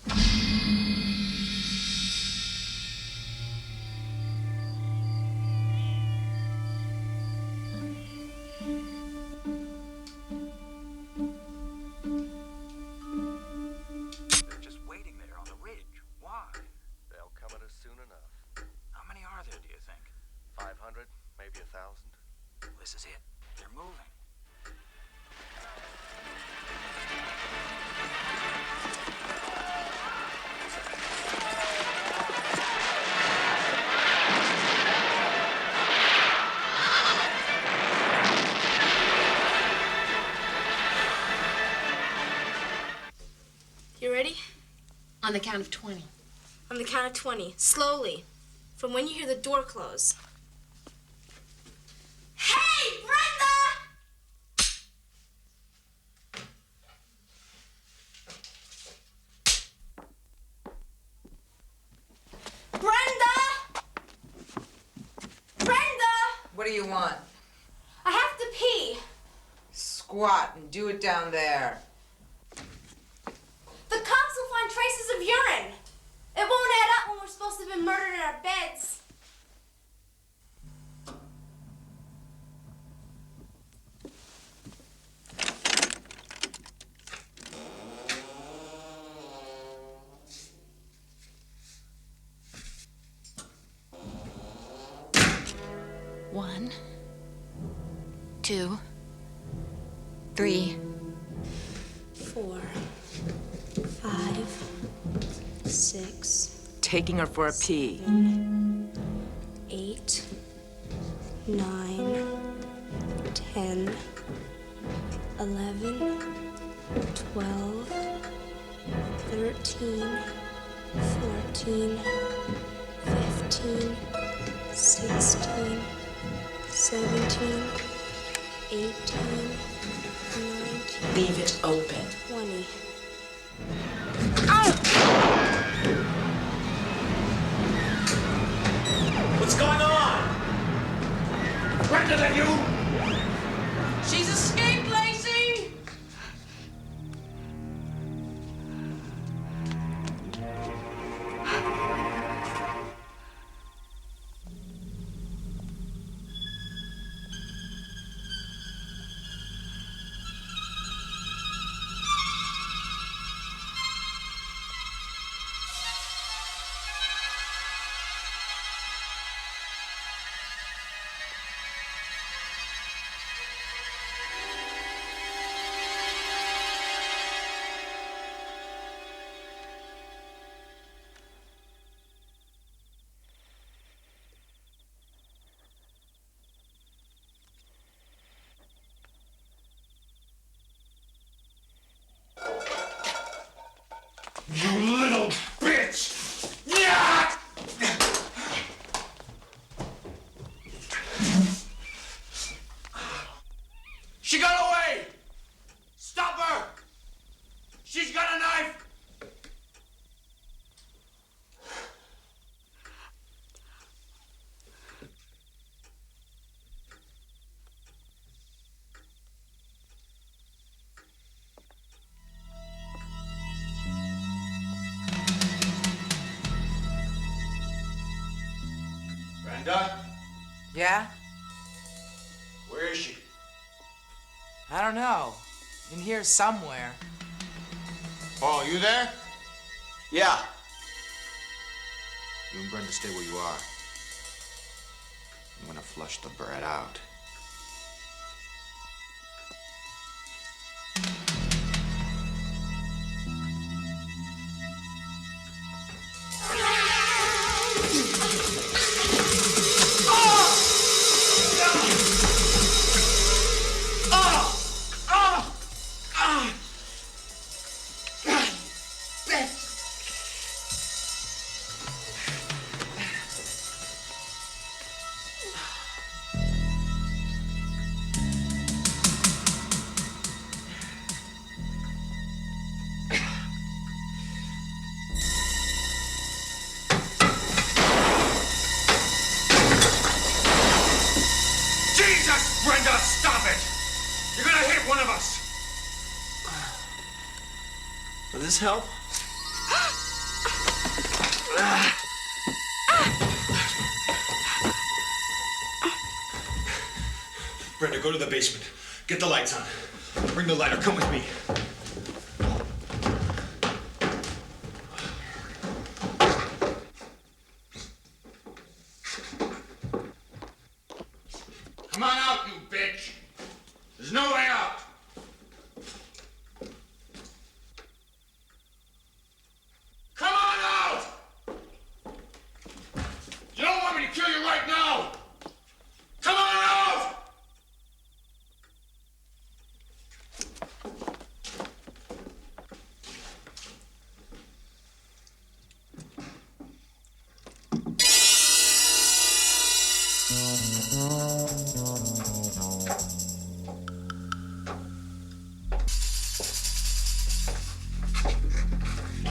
They're just waiting there on the ridge. Why? They'll come at us soon enough. How many are there, do you think? 500, maybe 1,000. This is it. They're moving. You ready? On the count of 20. On the count of 20. Slowly. From when you hear the door close. Hey, Brenda! Brenda! Brenda! What do you want? I have to pee. Squat and do it down there. The cops will find traces of urine. It won't add up when we're supposed to have been murdered in our beds. One, 2, 3, 4, 5, 6, Taking her for a pee. 8, 9, 10, 11, 12, 13, 14, 15, 16, 17, 18, 19. Leave it open. 20. What's going on? Brenda, that you? She's escaped, Lacey! You little bitch! Yeah! She got away! Stop her! She's got a knife! Brenda? Yeah? Where is she? I don't know. In here somewhere. Paul, you there? Yeah. You and Brenda stay where you are. I'm gonna flush the brat out. Jesus, Brenda, stop it! You're gonna hit one of us! Will this help? Brenda, go to the basement. Get the lights on. Bring the lighter. Come with me. Come on out, you bitch! There's no way out! Come on out! You don't want me to kill you right now! Come on out!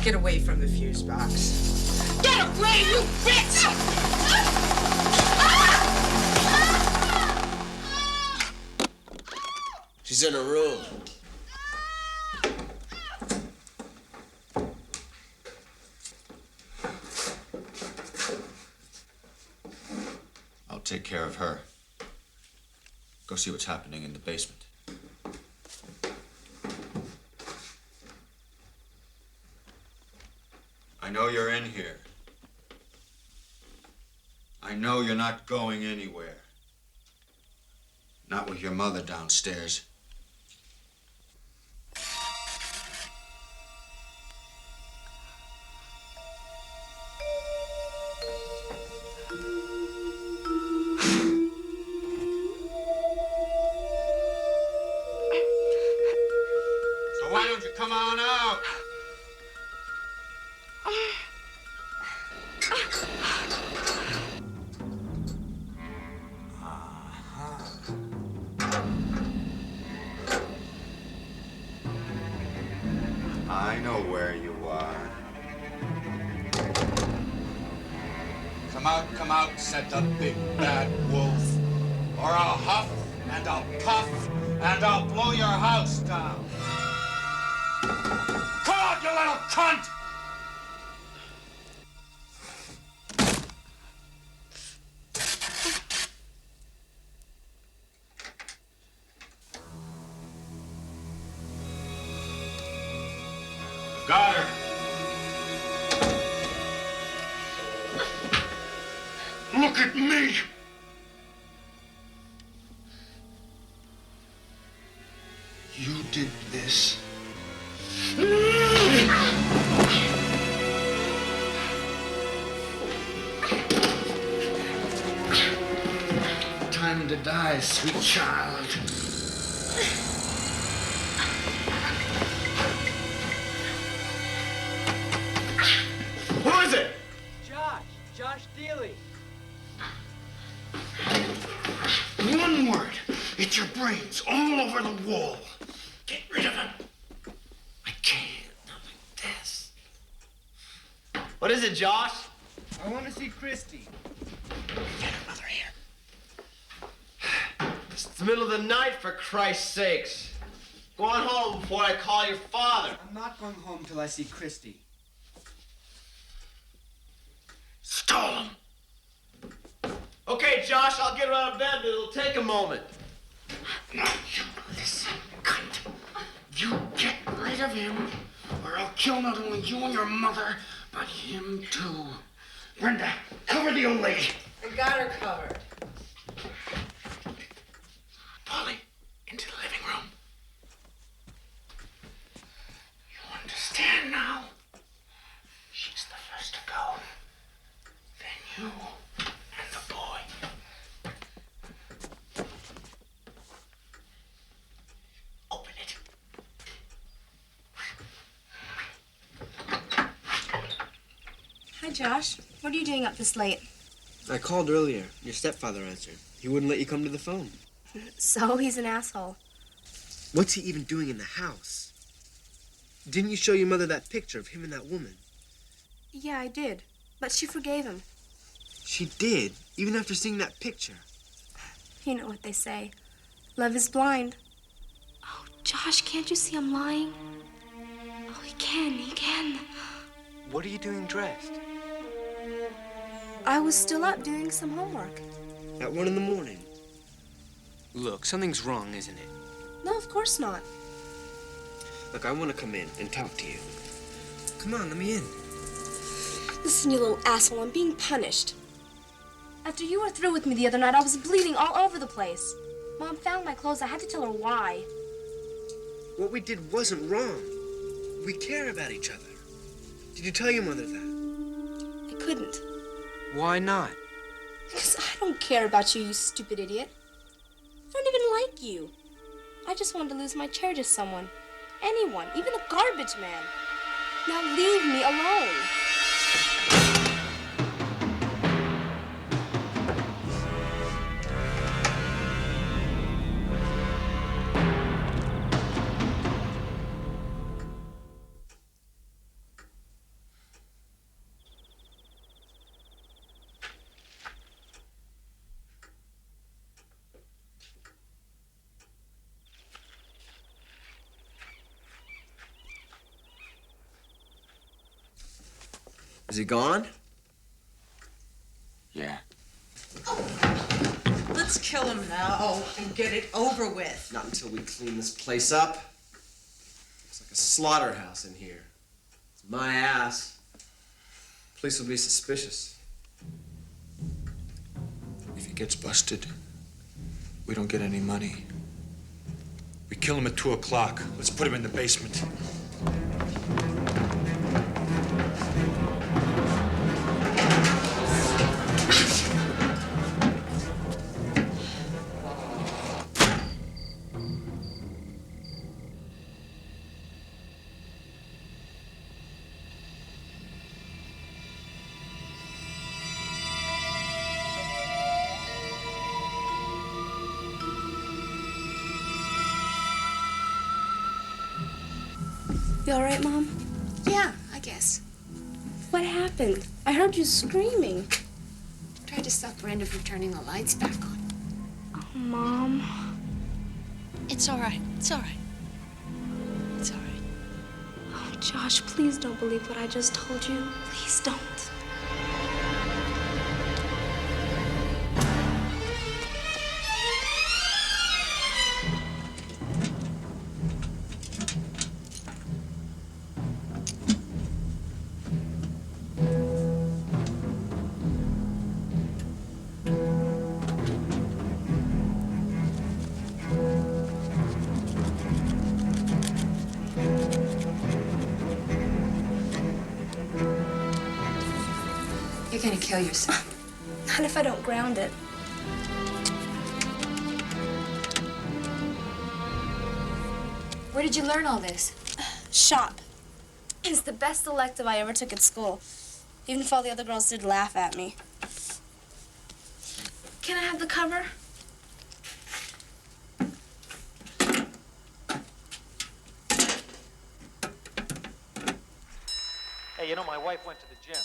Get away from the fuse box. Get away, you bitch! She's in her room. I'll take care of her. Go see what's happening in the basement. I know you're in here. I know you're not going anywhere. Not with your mother downstairs. So why don't you come on out? I know where you are. Come out, said the big bad wolf. Or I'll huff and I'll puff and I'll blow your house down. Come out, you little cunt! Got her. Look at me! You did this. Time to die, sweet child. Josh Dealey. One word. It's your brains all over the wall. Get rid of him. I can't. Not like this. What is it, Josh? I want to see Christy. Get her mother here. It's the middle of the night, for Christ's sakes. Go on home before I call your father. I'm not going home till I see Christy. Stole him. Okay, Josh, I'll get her out of bed, but it'll take a moment. Now, you listen, cunt. You get rid of him, or I'll kill not only you and your mother, but him too. Brenda, cover the old lady. I got her covered. Polly, into the living room. You understand now? She's the first to go. Then you and the boy. Open it. Hi, Josh. What are you doing up this late? I called earlier. Your stepfather answered. He wouldn't let you come to the phone. So he's an asshole. What's he even doing in the house? Didn't you show your mother that picture of him and that woman? Yeah, I did. But she forgave him. She did, even after seeing that picture. You know what they say. Love is blind. Oh, Josh, can't you see I'm lying? Oh, he can. What are you doing dressed? I was still up doing some homework. At 1 in the morning. Look, something's wrong, isn't it? No, of course not. Look, I want to come in and talk to you. Come on, let me in. Listen, you little asshole, I'm being punished. After you were through with me the other night, I was bleeding all over the place. Mom found my clothes. I had to tell her why. What we did wasn't wrong. We care about each other. Did you tell your mother that? I couldn't. Why not? Because I don't care about you, you stupid idiot. I don't even like you. I just wanted to lose my chair to someone. Anyone, even the garbage man. Now leave me alone. Is he gone? Yeah. Let's kill him now and get it over with. Not until we clean this place up. Looks like a slaughterhouse in here. It's my ass. Police will be suspicious. If he gets busted, we don't get any money. We kill him at 2 o'clock. Let's put him in the basement. You all right, Mom? Yeah, I guess. What happened? I heard you screaming. Tried to stop Brenda from turning the lights back on. Oh, Mom. It's all right. It's all right. It's all right. Oh, Josh, please don't believe what I just told you. Please don't. You're gonna kill yourself. Not if I don't ground it. Where did you learn all this? Shop. It's the best elective I ever took at school. even if all the other girls did laugh at me. Can I have the cover? Hey, you know, my wife went to the gym.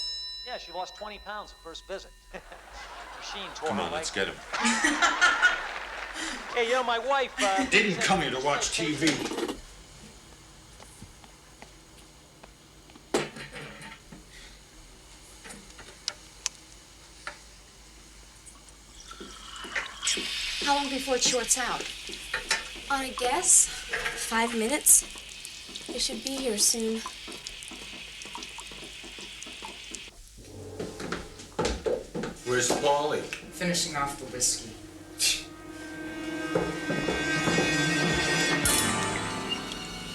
Yeah, she lost 20 pounds the first visit. Machine tore Come her on, leg. let's get him. Hey, you know, my wife, Didn't come here to watch TV. How long before it shorts out? On a guess, 5 minutes. They should be here soon. Where's Paulie? Finishing off the whiskey.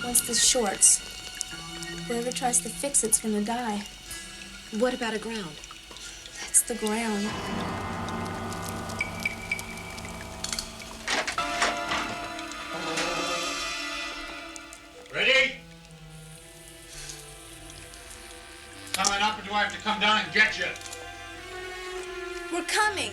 Once this shorts, whoever tries to fix it's gonna die. What about aground? That's the ground. Ready? Coming up, or do I have to come down and get you? We're coming.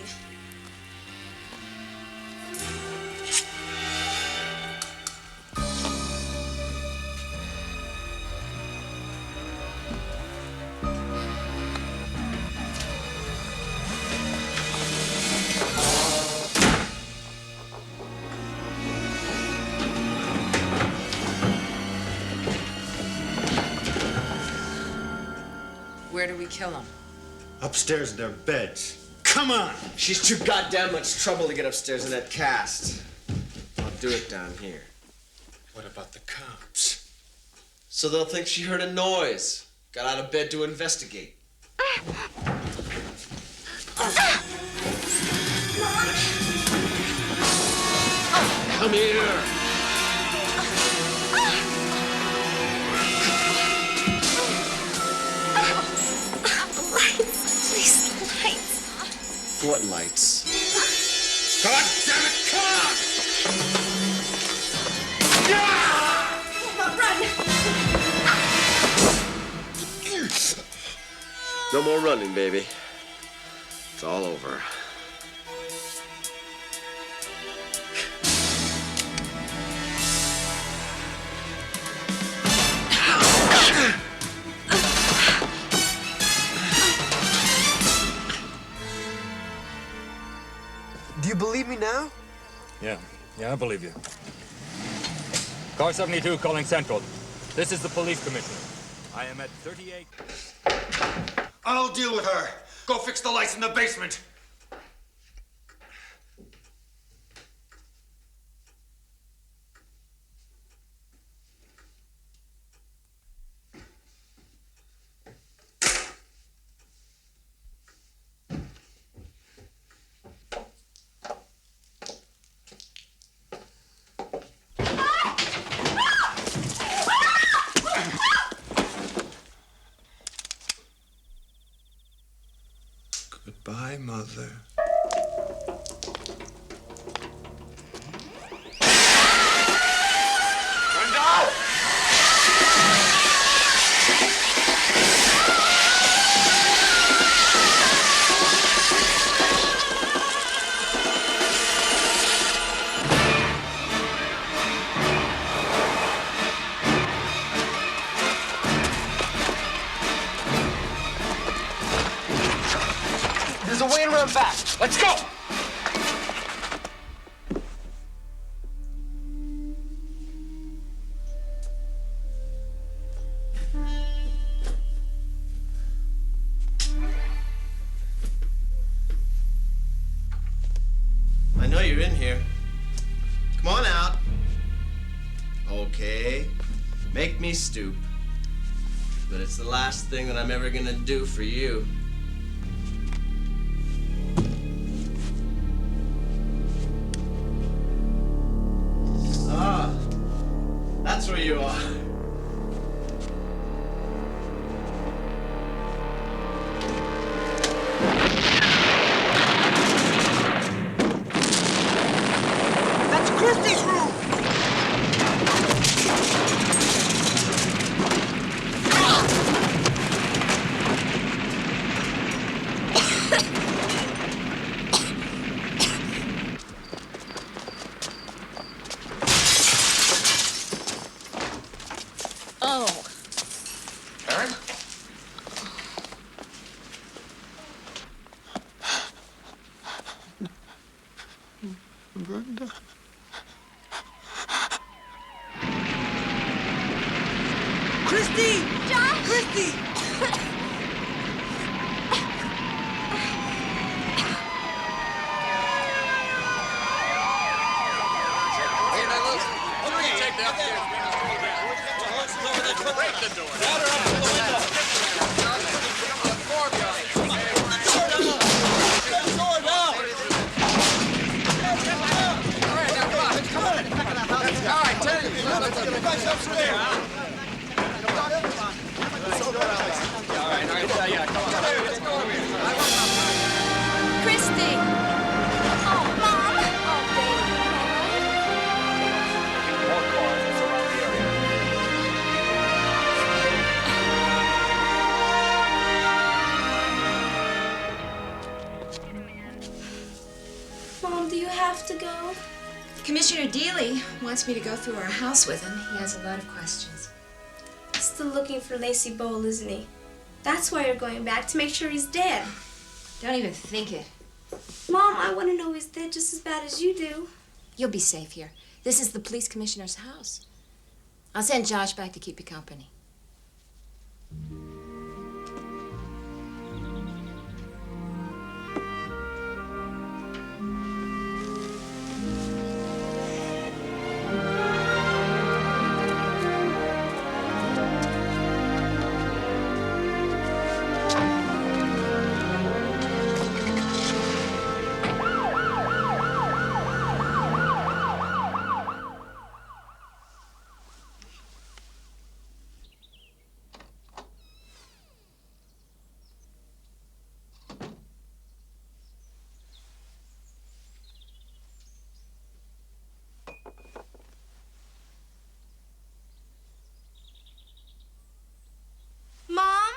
Where do we kill them? Upstairs in their beds. Come on! She's too goddamn much trouble to get upstairs in that cast. I'll do it down here. What about the cops? So they'll think she heard a noise. Got out of bed to investigate. Come here. What lights? God damn it, come on! No more running, baby. It's all over. Do you believe me now? Yeah, I believe you. Car 72 calling Central. This is the police commissioner. I am at 38. I'll deal with her. Go fix the lights in the basement. Goodbye, Mother. There's a way around back. Let's go! I know you're in here. Come on out. Okay. Make me stoop. But it's the last thing that I'm ever gonna do for you. Ah, that's where you are. That's Christie's room! Brenda. Christy! Josh! Christy! Christy! Oh, Mom! Oh, baby. More cars around the area. Mom, do you have to go? Commissioner Dealey wants me to go through our house with him. He has a lot of questions. He's still looking for Lacey Bowl, isn't he? That's why you're going back, to make sure he's dead. Don't even think it. Mom, I want to know he's dead just as bad as you do. You'll be safe here. This is the police commissioner's house. I'll send Josh back to keep you company. Mom?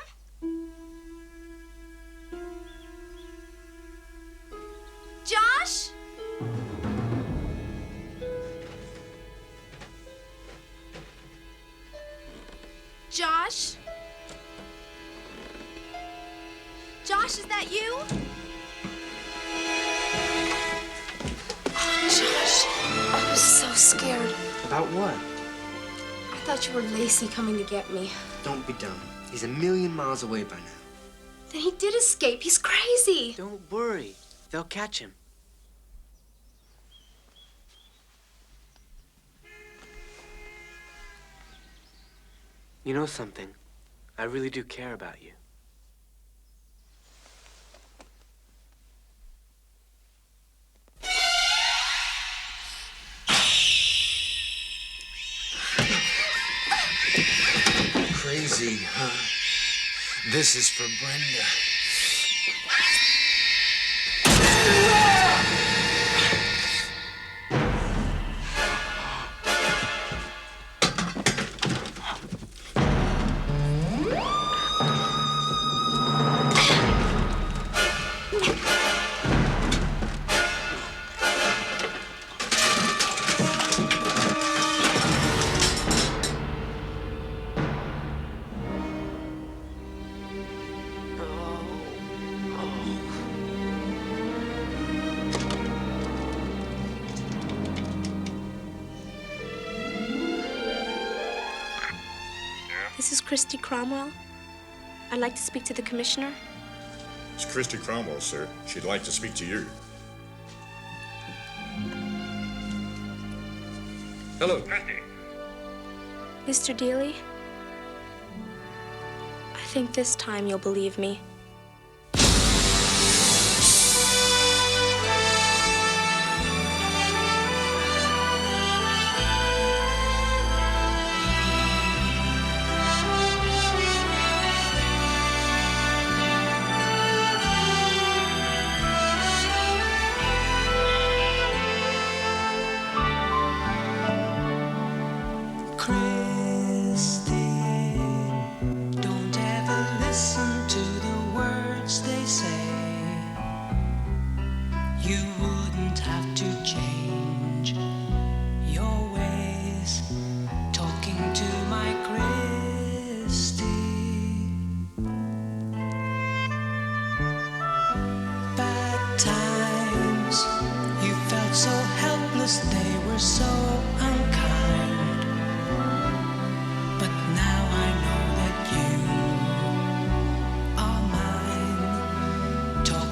Josh? Josh? Josh, is that you? Josh, I was so scared. About what? I thought you were Lacey coming to get me. Don't be dumb. He's a million miles away by now. Then he did escape. He's crazy. Don't worry. They'll catch him. You know something? I really do care about you. Crazy, huh? This is for Brenda. This is Christy Cromwell. I'd like to speak to the commissioner. It's Christy Cromwell, sir. She'd like to speak to you. Hello, Christy. Mr. Dealey, I think this time you'll believe me. Christy, don't ever listen to the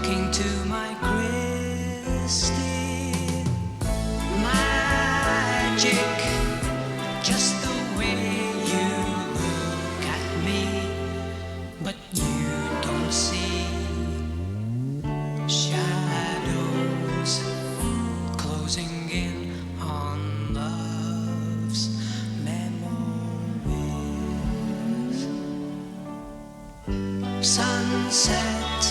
talking to my Christy. Magic, just the way you look at me, but you don't see shadows closing in on love's memories. Sunset,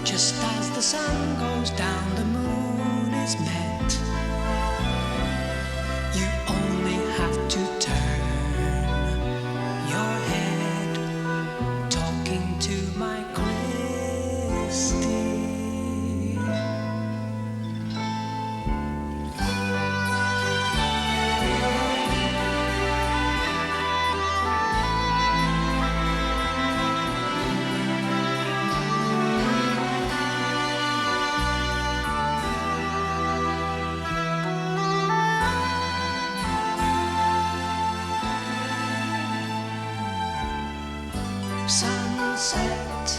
just as the sun goes down, the moon is met. You only have to turn your head, talking to my Christy. Sunset,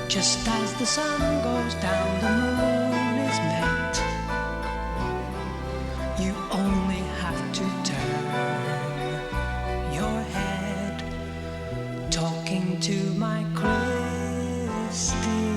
just as the sun goes down, the moon is met. You only have to turn your head, talking to my Christy.